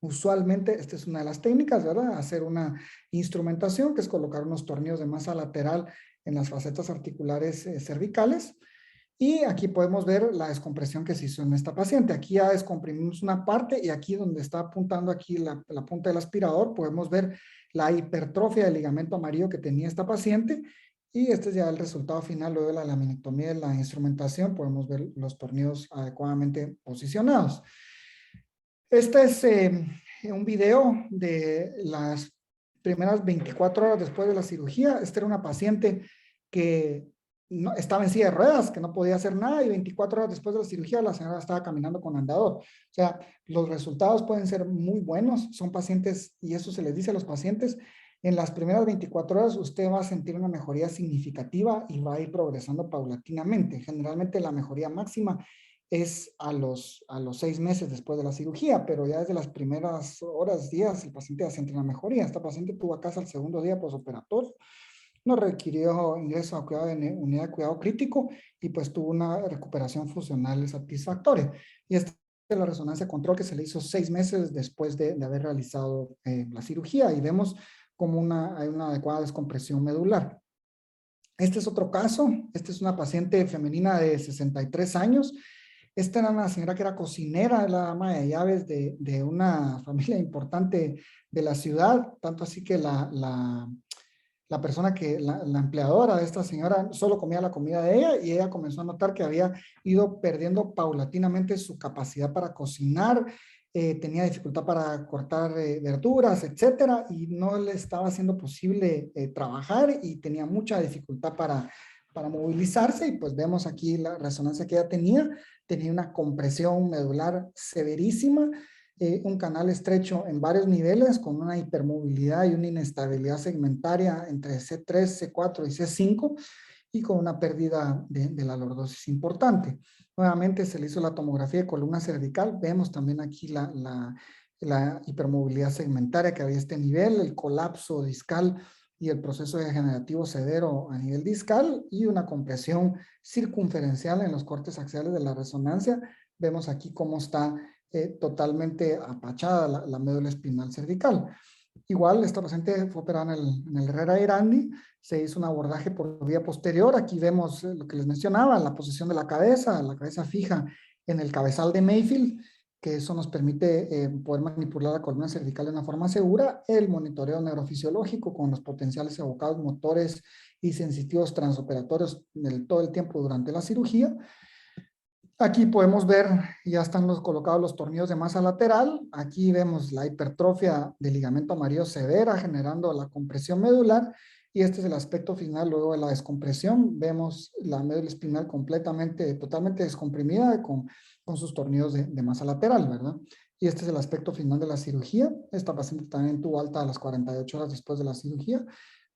Usualmente, esta es una de las técnicas, ¿verdad? Hacer una instrumentación, que es colocar unos tornillos de masa lateral en las facetas articulares cervicales. Y aquí podemos ver la descompresión que se hizo en esta paciente. Aquí ya descomprimimos una parte, y aquí donde está apuntando aquí la punta del aspirador, podemos ver la hipertrofia del ligamento amarillo que tenía esta paciente. Y este es ya el resultado final luego de la laminectomía de la instrumentación. Podemos ver los tornillos adecuadamente posicionados. Este es un video de las primeras 24 horas después de la cirugía. Esta era una paciente que no, estaba en silla de ruedas, que no podía hacer nada, y 24 horas después de la cirugía la señora estaba caminando con andador. O sea, los resultados pueden ser muy buenos. Son pacientes, y eso se les dice a los pacientes, en las primeras 24 horas usted va a sentir una mejoría significativa y va a ir progresando paulatinamente. Generalmente la mejoría máxima es a los 6 meses después de la cirugía, pero ya desde las primeras horas, días, el paciente ya siente una mejoría. Esta paciente tuvo a casa el segundo día posoperatorio, no requirió ingreso a cuidado de unidad de cuidado crítico, y pues tuvo una recuperación funcional satisfactoria. Y esta es la resonancia control que se le hizo 6 meses después de haber realizado la cirugía, y vemos como hay una adecuada descompresión medular. Este es otro caso. Esta es una paciente femenina de 63 años. Esta era una señora que era cocinera, la ama de llaves de una familia importante de la ciudad, tanto así que la persona la empleadora de esta señora solo comía la comida de ella, y ella comenzó a notar que había ido perdiendo paulatinamente su capacidad para cocinar, tenía dificultad para cortar verduras, etcétera, y no le estaba siendo posible trabajar, y tenía mucha dificultad para movilizarse. Y pues vemos aquí la resonancia que ella tenía una compresión medular severísima, un canal estrecho en varios niveles, con una hipermovilidad y una inestabilidad segmentaria entre C3, C4 y C5, y con una pérdida de la lordosis importante. Nuevamente se le hizo la tomografía de columna cervical. Vemos también aquí la hipermovilidad segmentaria que había a este nivel, el colapso discal y el proceso degenerativo severo a nivel discal, y una compresión circunferencial en los cortes axiales de la resonancia. Vemos aquí cómo está totalmente apachada la médula espinal cervical. Igual, esta paciente fue operada en el Herrera Irandi, se hizo un abordaje por vía posterior. Aquí vemos lo que les mencionaba, la posición de la cabeza fija en el cabezal de Mayfield, que eso nos permite poder manipular la columna cervical de una forma segura, el monitoreo neurofisiológico con los potenciales evocados motores y sensitivos transoperatorios todo el tiempo durante la cirugía. Aquí podemos ver, ya están colocados los tornillos de masa lateral. Aquí vemos la hipertrofia del ligamento amarillo severa generando la compresión medular. Y este es el aspecto final luego de la descompresión. Vemos la médula espinal totalmente descomprimida con sus tornillos de masa lateral, ¿verdad? Y este es el aspecto final de la cirugía. Esta paciente también tuvo alta a las 48 horas después de la cirugía.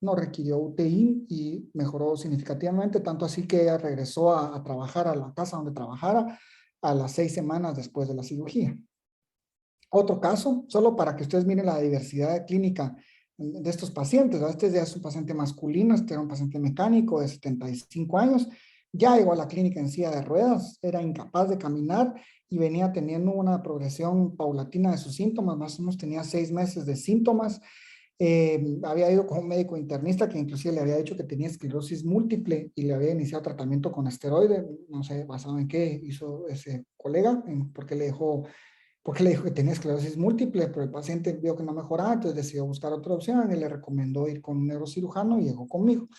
No requirió UTI y mejoró significativamente, tanto así que ella regresó a trabajar a la casa donde trabajara a las 6 semanas después de la cirugía. Otro caso, solo para que ustedes miren la diversidad clínica de estos pacientes. Este ya es un paciente masculino, este era un paciente mecánico de 75 años, ya llegó a la clínica en silla de ruedas, era incapaz de caminar y venía teniendo una progresión paulatina de sus síntomas, más o menos tenía 6 meses de síntomas. Había ido con un médico internista que inclusive le había dicho que tenía esclerosis múltiple y le había iniciado tratamiento con esteroide, no sé, basado en qué hizo ese colega, porque le dijo que tenía esclerosis múltiple, pero el paciente vio que no mejoraba, entonces decidió buscar otra opción y le recomendó ir con un neurocirujano y llegó conmigo.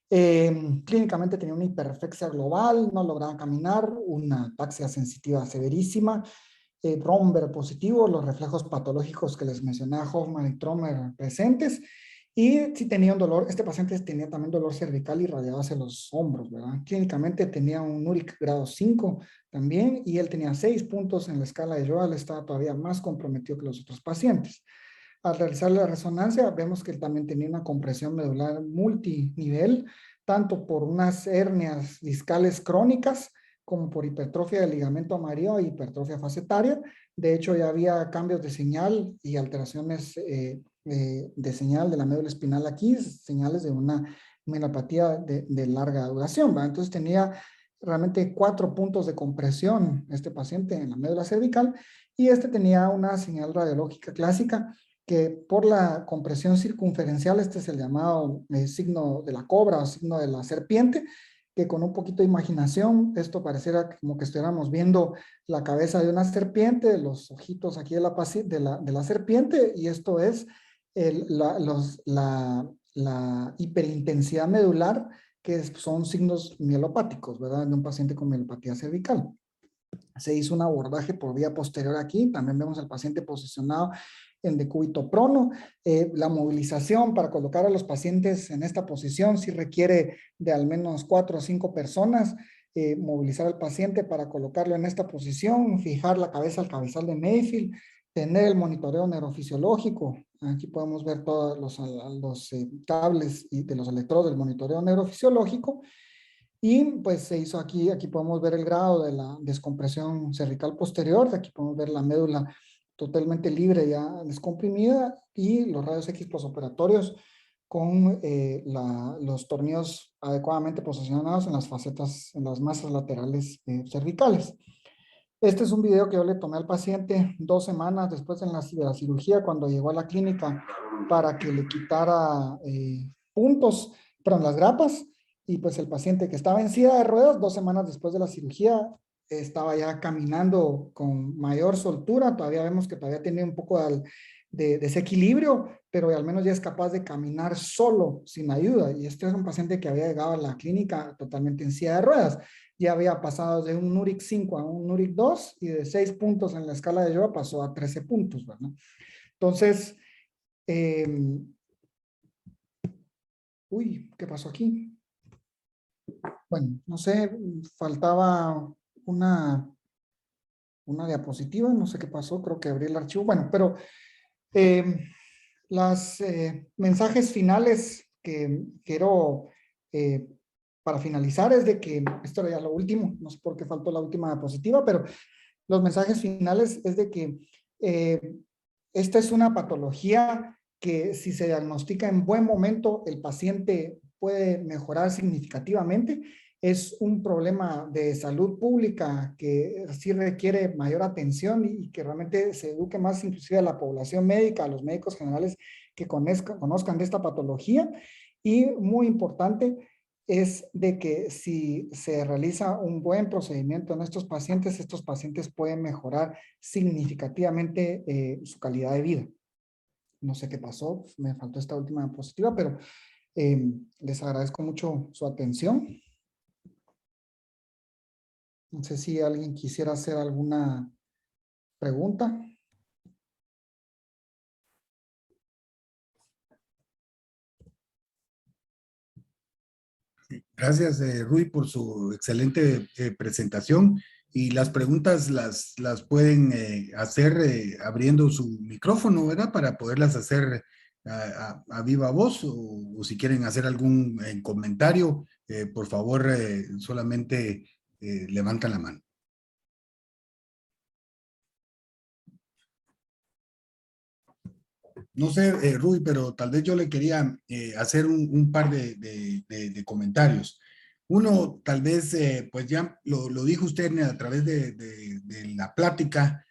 Clínicamente tenía una hiperreflexia global, no lograba caminar, una ataxia sensitiva severísima, Romberg positivo, los reflejos patológicos que les mencioné a Hoffman y Tromer presentes, y si tenía un dolor, este paciente tenía también dolor cervical irradiado hacia los hombros, ¿verdad? Clínicamente tenía un URIC grado 5 también, y él tenía 6 puntos en la escala de Joel, estaba todavía más comprometido que los otros pacientes. Al realizar la resonancia, vemos que él también tenía una compresión medular multinivel, tanto por unas hernias discales crónicas, como por hipertrofia del ligamento amarillo e hipertrofia facetaria. De hecho, ya había cambios de señal y alteraciones de señal de la médula espinal aquí, señales de una mielopatía de larga duración, ¿va? Entonces tenía realmente 4 puntos de compresión este paciente en la médula cervical, y este tenía una señal radiológica clásica que por la compresión circunferencial, este es el llamado signo de la cobra o signo de la serpiente, que con un poquito de imaginación, esto pareciera como que estuviéramos viendo la cabeza de una serpiente, los ojitos aquí de la serpiente, y esto es la hiperintensidad medular, que son signos mielopáticos, ¿verdad? De un paciente con mielopatía cervical. Se hizo un abordaje por vía posterior aquí, también vemos al paciente posicionado en decúbito prono. La movilización para colocar a los pacientes en esta posición sí requiere de al menos 4 o 5 personas. Movilizar al paciente para colocarlo en esta posición, fijar la cabeza al cabezal de Mayfield, tener el monitoreo neurofisiológico. Aquí podemos ver todos los cables y de los electrodos del monitoreo neurofisiológico. Y pues se hizo aquí podemos ver el grado de la descompresión cervical posterior, aquí podemos ver la médula totalmente libre ya descomprimida, y los rayos X posoperatorios con los tornillos adecuadamente posicionados en las facetas, en las masas laterales cervicales. Este es un video que yo le tomé al paciente 2 semanas después de la cirugía, cuando llegó a la clínica para que le quitara puntos, perdón, las grapas. Y pues el paciente que estaba en silla de ruedas 2 semanas después de la cirugía estaba ya caminando con mayor soltura. Todavía vemos que todavía tiene un poco de desequilibrio, pero al menos ya es capaz de caminar solo, sin ayuda. Y este es un paciente que había llegado a la clínica totalmente en silla de ruedas. Ya había pasado de un URIC 5 a un URIC 2, y de 6 puntos en la escala de Joa pasó a 13 puntos, ¿verdad? Entonces, uy, ¿qué pasó aquí? Bueno, no sé, faltaba una diapositiva, no sé qué pasó, creo que abrí el archivo. Bueno, pero los mensajes finales que quiero para finalizar es de que, esto era ya lo último, no sé por qué faltó la última diapositiva, pero los mensajes finales es de que esta es una patología que, si se diagnostica en buen momento, el paciente puede mejorar significativamente. Es un problema de salud pública que sí requiere mayor atención, y que realmente se eduque más inclusive a la población médica, a los médicos generales que conozcan de esta patología. Y muy importante es de que si se realiza un buen procedimiento en estos pacientes pueden mejorar significativamente su calidad de vida. No sé qué pasó, me faltó esta última diapositiva, pero les agradezco mucho su atención. No sé si alguien quisiera hacer alguna pregunta. Gracias, Rui, por su excelente presentación. Y las preguntas las pueden hacer abriendo su micrófono, ¿verdad? Para poderlas hacer a viva voz o si quieren hacer algún comentario, por favor, solamente levantan la mano. No sé, Rui, pero tal vez yo le quería hacer un par de comentarios. Uno, tal vez, pues ya lo dijo usted a través de la plática,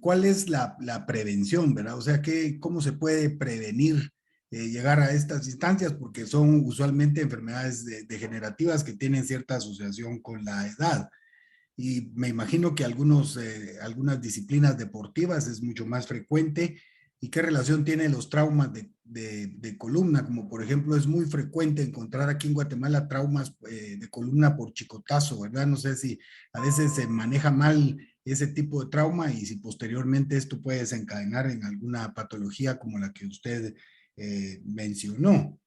¿cuál es la prevención, verdad? O sea, ¿cómo se puede prevenir llegar a estas instancias? Porque son usualmente enfermedades degenerativas que tienen cierta asociación con la edad. Y me imagino que algunas disciplinas deportivas es mucho más frecuente. ¿Y qué relación tiene los traumas de columna? Como por ejemplo es muy frecuente encontrar aquí en Guatemala traumas de columna por chicotazo, ¿verdad? No sé si a veces se maneja mal ese tipo de trauma y si posteriormente esto puede desencadenar en alguna patología como la que usted mencionó.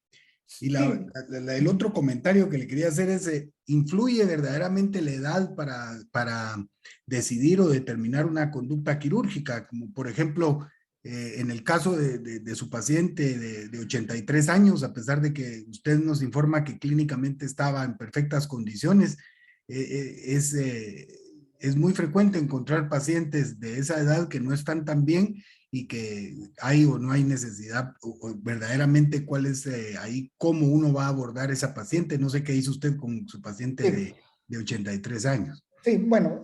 Y Sí. el otro comentario que le quería hacer es, ¿influye verdaderamente la edad para decidir o determinar una conducta quirúrgica? Como por ejemplo, en el caso de su paciente de 83 años, a pesar de que usted nos informa que clínicamente estaba en perfectas condiciones, es muy frecuente encontrar pacientes de esa edad que no están tan bien y que hay o no hay necesidad, o verdaderamente cuál es ahí, cómo uno va a abordar esa paciente. No sé qué hizo usted con su paciente Sí. de 83 años. Sí, bueno,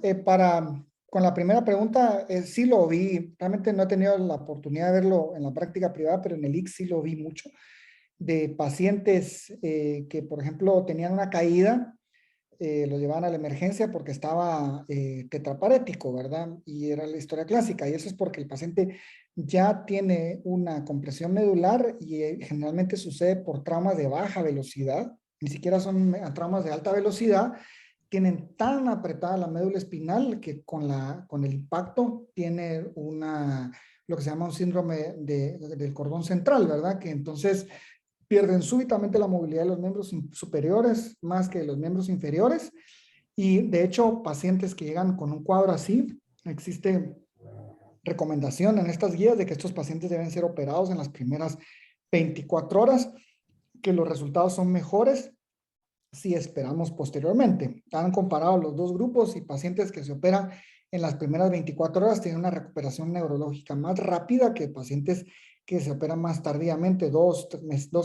con la primera pregunta, sí lo vi. Realmente no he tenido la oportunidad de verlo en la práctica privada, pero en el ICS sí lo vi mucho, de pacientes que, por ejemplo, tenían una caída, lo llevaban a la emergencia porque estaba tetraparético, ¿verdad? Y era la historia clásica, y eso es porque el paciente ya tiene una compresión medular y generalmente sucede por traumas de baja velocidad, ni siquiera son traumas de alta velocidad, tienen tan apretada la médula espinal que con el impacto tiene lo que se llama un síndrome del cordón central, ¿verdad? Que entonces pierden súbitamente la movilidad de los miembros superiores más que de los miembros inferiores. Y de hecho, pacientes que llegan con un cuadro así, existe recomendación en estas guías de que estos pacientes deben ser operados en las primeras 24 horas, que los resultados son mejores si esperamos posteriormente. Han comparado los dos grupos y pacientes que se operan en las primeras 24 horas tienen una recuperación neurológica más rápida que pacientes que se operan más tardíamente, 2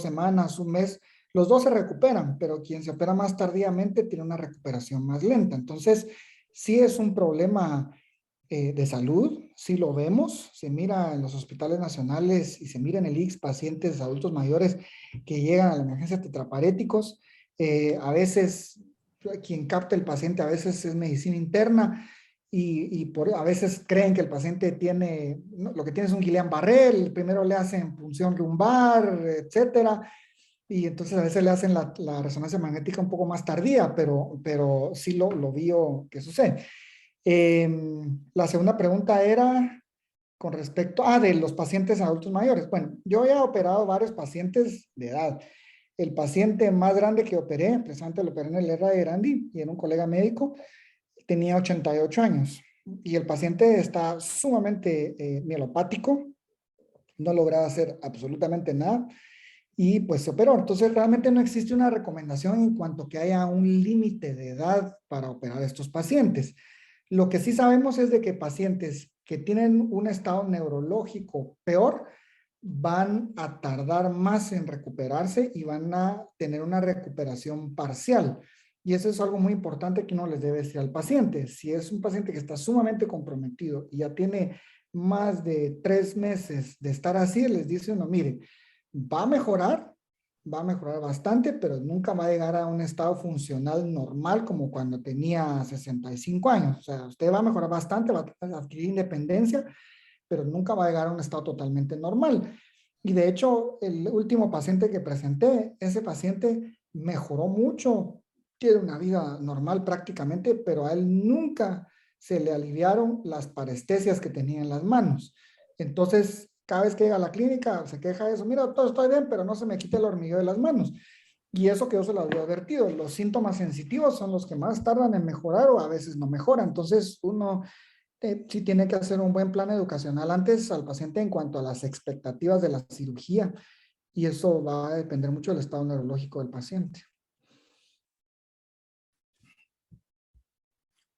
semanas, un mes. Los dos se recuperan, pero quien se opera más tardíamente tiene una recuperación más lenta. Entonces, sí es un problema de salud, sí lo vemos, se mira en los hospitales nacionales y se mira en el ICS pacientes adultos mayores que llegan a la emergencia tetraparéticos. A veces quien capta el paciente a veces es medicina interna y a veces creen que el paciente tiene, no, lo que tiene es un Guillain-Barré, primero le hacen punción lumbar, etcétera, y entonces a veces le hacen la resonancia magnética un poco más tardía, pero sí lo vio que sucede. La segunda pregunta era con respecto de los pacientes adultos mayores. Bueno, yo he operado varios pacientes de edad. El paciente más grande que operé, precisamente lo operé en el ERA de Grandi y era un colega médico, tenía 88 años. Y el paciente está sumamente mielopático, no lograba hacer absolutamente nada y pues se operó. Entonces realmente no existe una recomendación en cuanto que haya un límite de edad para operar a estos pacientes. Lo que sí sabemos es de que pacientes que tienen un estado neurológico peor van a tardar más en recuperarse y van a tener una recuperación parcial. Y eso es algo muy importante que uno les debe decir al paciente. Si es un paciente que está sumamente comprometido y ya tiene más de 3 meses de estar así, les dice uno, mire, va a mejorar bastante, pero nunca va a llegar a un estado funcional normal como cuando tenía 65 años. O sea, usted va a mejorar bastante, va a adquirir independencia, pero nunca va a llegar a un estado totalmente normal. Y de hecho, el último paciente que presenté, ese paciente mejoró mucho tiene una vida normal prácticamente, pero a él nunca se le aliviaron las parestesias que tenía en las manos. Entonces, cada vez que llega a la clínica, se queja de eso, mira, todo estoy bien, pero no se me quita el hormigueo de las manos. Y eso que yo se lo había advertido, los síntomas sensitivos son los que más tardan en mejorar o a veces no mejoran. Entonces, uno sí tiene que hacer un buen plan educacional antes al paciente en cuanto a las expectativas de la cirugía. Y eso va a depender mucho del estado neurológico del paciente.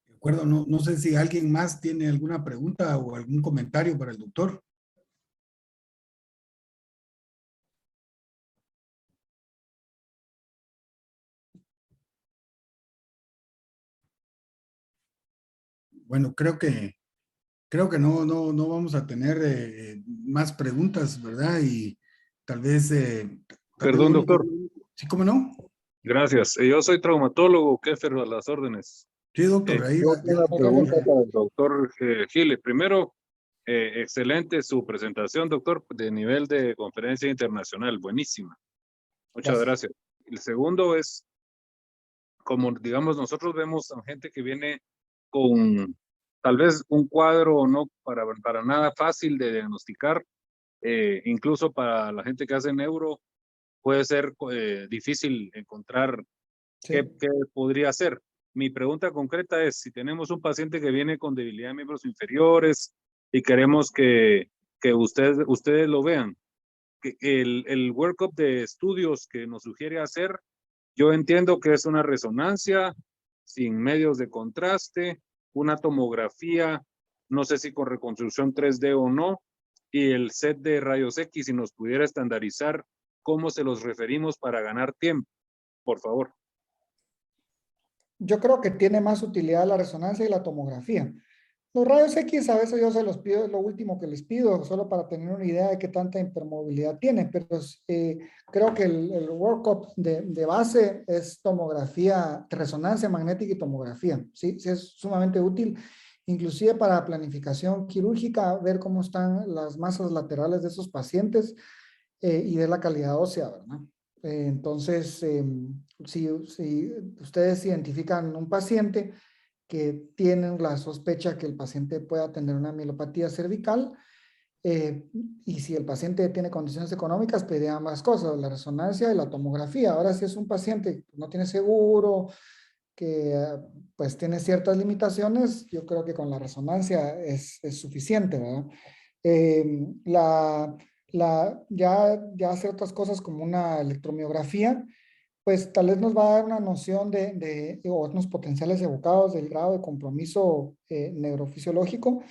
De acuerdo, no sé si alguien más tiene alguna pregunta o algún comentario para el doctor. Bueno, creo que no vamos a tener más preguntas, ¿verdad? Y tal vez, Perdón, uno, doctor. sí, ¿cómo no? Gracias. Yo soy traumatólogo, Kéfer, a las órdenes. Sí, doctor, ahí Yo tengo una pregunta Ok. para el doctor Gile. Primero, excelente su presentación, doctor, de nivel de conferencia internacional. Buenísima. Muchas Gracias. gracias. El segundo es, como digamos, nosotros vemos a gente que viene con tal vez un cuadro no para nada fácil de diagnosticar, incluso para la gente que hace neuro, puede ser difícil encontrar Sí. qué podría ser. Mi pregunta concreta es, si tenemos un paciente que viene con debilidad de miembros inferiores y queremos que ustedes lo vean, que el workup de estudios que nos sugiere hacer, yo entiendo que es una resonancia sin medios de contraste, una tomografía, no sé si con reconstrucción 3D o no, y el set de rayos X, si nos pudiera estandarizar cómo se los referimos para ganar tiempo, por favor. Yo creo que tiene más utilidad la resonancia y la tomografía. Los rayos X a veces yo se los pido, es lo último que les pido, solo para tener una idea de qué tanta hipermovilidad tiene, pero creo que el workup de base es tomografía, resonancia magnética y tomografía. Sí, sí es sumamente útil, inclusive para planificación quirúrgica, ver cómo están las masas laterales de esos pacientes y ver la calidad ósea, ¿verdad? Entonces, si ustedes identifican un paciente que tienen la sospecha que el paciente pueda tener una mielopatía cervical, y si el paciente tiene condiciones económicas, pediría ambas cosas, la resonancia y la tomografía. Ahora, si es un paciente que no tiene seguro, que pues tiene ciertas limitaciones, yo creo que con la resonancia es suficiente, ¿verdad? Ya hacer otras cosas como una electromiografía, pues tal vez nos va a dar una noción o unos potenciales evocados del grado de compromiso neurofisiológico,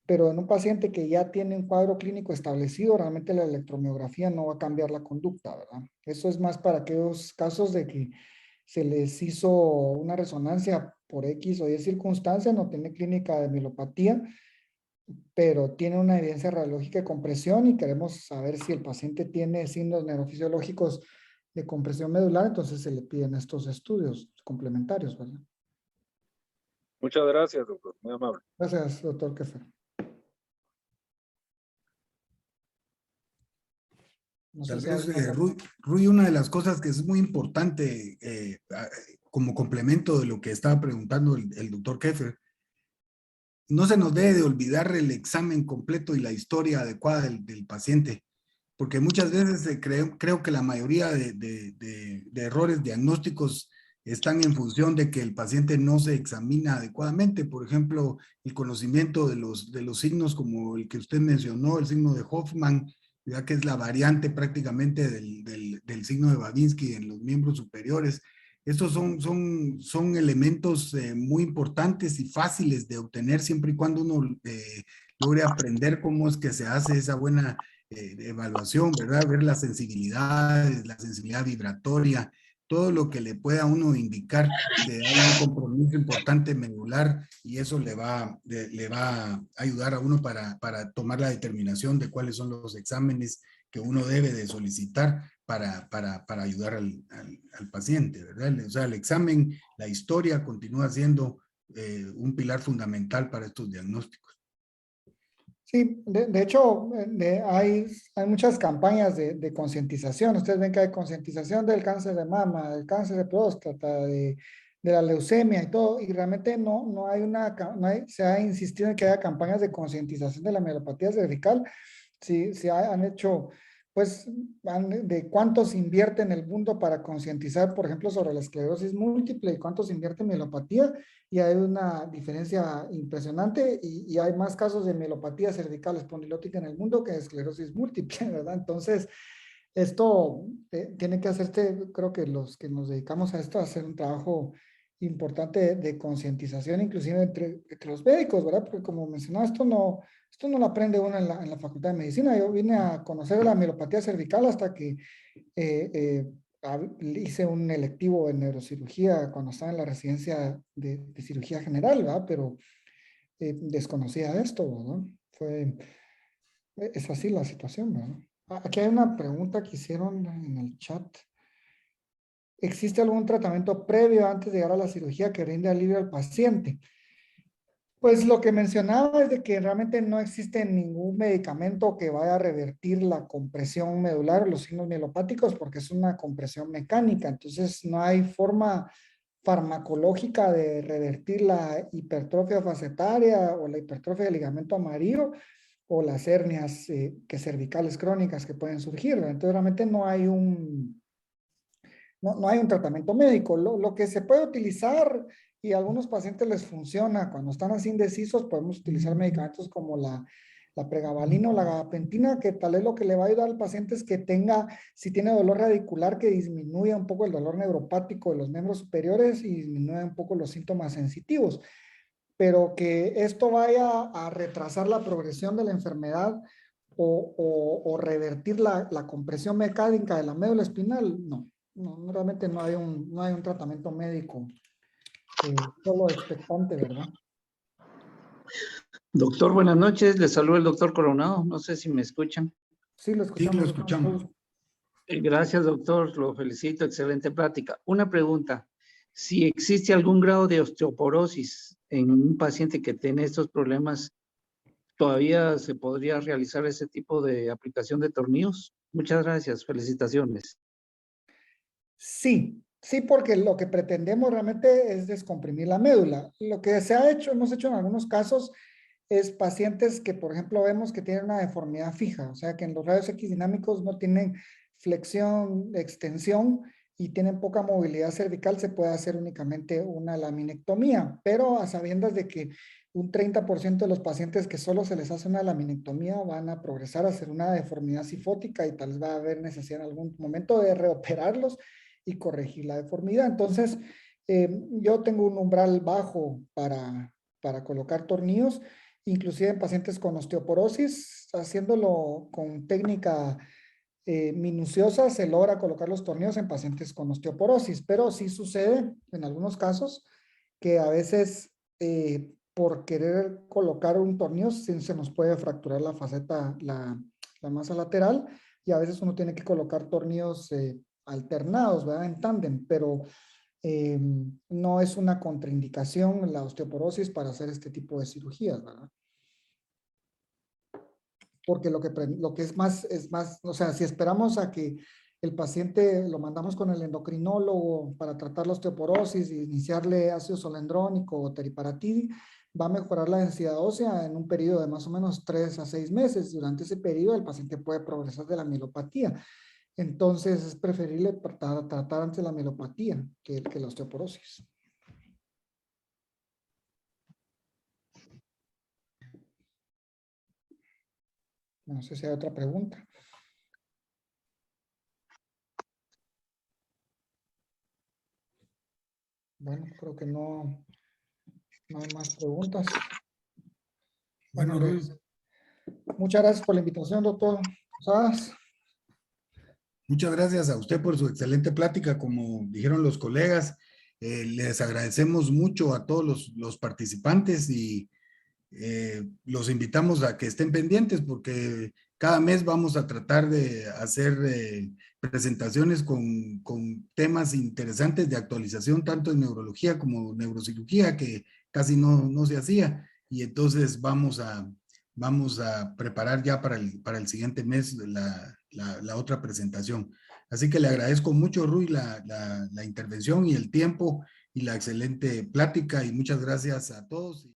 pero en un paciente que ya tiene un cuadro clínico establecido, realmente la electromiografía no va a cambiar la conducta, ¿verdad? Eso es más para aquellos casos de que se les hizo una resonancia por X o Y circunstancia, no tiene clínica de mielopatía, pero tiene una evidencia radiológica de compresión y queremos saber si el paciente tiene signos neurofisiológicos de compresión medular, entonces se le piden estos estudios complementarios, ¿verdad? Muchas gracias, doctor. Muy amable. Gracias, doctor Keffer. No sé Tal si vez, alguien más. Rui, una de las cosas que es muy importante como complemento de lo que estaba preguntando el doctor Keffer, no se nos debe de olvidar el examen completo y la historia adecuada del paciente, porque muchas veces creo que la mayoría de errores diagnósticos están en función de que el paciente no se examina adecuadamente. Por ejemplo, el conocimiento de los signos como el que usted mencionó, el signo de Hoffman, ya que es la variante prácticamente del signo de Babinski en los miembros superiores. Estos son elementos muy importantes y fáciles de obtener siempre y cuando uno logre aprender cómo es que se hace esa buena de evaluación, ¿verdad? Ver las sensibilidades, la sensibilidad vibratoria, todo lo que le pueda a uno indicar que hay un compromiso importante medular y eso le va a ayudar a uno para tomar la determinación de cuáles son los exámenes que uno debe de solicitar para ayudar al paciente, ¿verdad? O sea, el examen, la historia continúa siendo un pilar fundamental para estos diagnósticos. Sí, de hecho, hay muchas campañas de concientización. Ustedes ven que hay concientización del cáncer de mama, del cáncer de próstata, de la leucemia y todo, y realmente no hay se ha insistido en que haya campañas de concientización de la mielopatía cervical. Sí, han hecho, pues, de cuántos invierte en el mundo para concientizar, por ejemplo, sobre la esclerosis múltiple y cuántos invierte en mielopatía, y hay una diferencia impresionante, y hay más casos de mielopatía cervical espondilótica en el mundo que de esclerosis múltiple, ¿verdad? Entonces, esto tiene que hacerse, creo que los que nos dedicamos a esto, a hacer un trabajo importante de concientización, inclusive entre los médicos, ¿verdad? Porque como mencionaba, esto no lo aprende uno en la Facultad de Medicina. Yo vine a conocer la mielopatía cervical hasta que hice un electivo en neurocirugía cuando estaba en la residencia de cirugía general, ¿verdad? Pero desconocía esto, ¿verdad? Es así la situación, ¿verdad? Aquí hay una pregunta que hicieron en el chat. ¿Existe algún tratamiento previo antes de llegar a la cirugía que brinde alivio al paciente? Pues lo que mencionaba es de que realmente no existe ningún medicamento que vaya a revertir la compresión medular o los signos mielopáticos porque es una compresión mecánica. Entonces no hay forma farmacológica de revertir la hipertrofia facetaria o la hipertrofia del ligamento amarillo o las hernias cervicales crónicas que pueden surgir. Entonces realmente no hay un tratamiento médico. Lo que se puede utilizar y a algunos pacientes les funciona cuando están así indecisos, podemos utilizar medicamentos como la pregabalina o la gabapentina, que tal vez lo que le va a ayudar al paciente es que tenga, si tiene dolor radicular, que disminuya un poco el dolor neuropático de los miembros superiores y disminuya un poco los síntomas sensitivos. Pero que esto vaya a retrasar la progresión de la enfermedad o revertir la compresión mecánica de la médula espinal, no. Realmente no hay un tratamiento médico, solo expectante, ¿verdad? Doctor, buenas noches. Le saluda el doctor Coronado. No sé si me escuchan. Sí, lo escuchamos. Sí, lo escuchamos. Gracias, doctor. Lo felicito. Excelente plática. Una pregunta. Si existe algún grado de osteoporosis en un paciente que tiene estos problemas, ¿todavía se podría realizar ese tipo de aplicación de tornillos? Muchas gracias. Felicitaciones. Sí, porque lo que pretendemos realmente es descomprimir la médula. Lo que hemos hecho en algunos casos es pacientes que, por ejemplo, vemos que tienen una deformidad fija, o sea, que en los rayos X dinámicos no tienen flexión, extensión y tienen poca movilidad cervical, se puede hacer únicamente una laminectomía, pero a sabiendas de que un 30% de los pacientes que solo se les hace una laminectomía van a progresar a hacer una deformidad cifótica y tal vez va a haber necesidad en algún momento de reoperarlos y corregir la deformidad. Entonces, yo tengo un umbral bajo para colocar tornillos, inclusive en pacientes con osteoporosis, haciéndolo con técnica minuciosa, se logra colocar los tornillos en pacientes con osteoporosis, pero sí sucede en algunos casos que a veces por querer colocar un tornillo se nos puede fracturar la faceta, la masa lateral, y a veces uno tiene que colocar tornillos alternados, ¿verdad? En tándem, pero no es una contraindicación la osteoporosis para hacer este tipo de cirugías, ¿verdad? Porque lo que es más, o sea, si esperamos a que el paciente lo mandamos con el endocrinólogo para tratar la osteoporosis y iniciarle ácido solendrónico o teriparatide, va a mejorar la densidad ósea en un periodo de más o menos 3 a 6 meses. Durante ese periodo el paciente puede progresar de la mielopatía. Entonces es preferible tratar antes la mielopatía que la osteoporosis. No sé si hay otra pregunta. Bueno, creo que no hay más preguntas. Bueno, Ruiz. Muchas gracias por la invitación, doctor Posadas. Muchas gracias a usted por su excelente plática, como dijeron los colegas. Les agradecemos mucho a todos los participantes y los invitamos a que estén pendientes porque cada mes vamos a tratar de hacer presentaciones con temas interesantes de actualización, tanto en neurología como neurocirugía, que casi no se hacía. Y entonces vamos a preparar ya para el siguiente mes la otra presentación. Así que le agradezco mucho, Rui, la intervención y el tiempo y la excelente plática y muchas gracias a todos.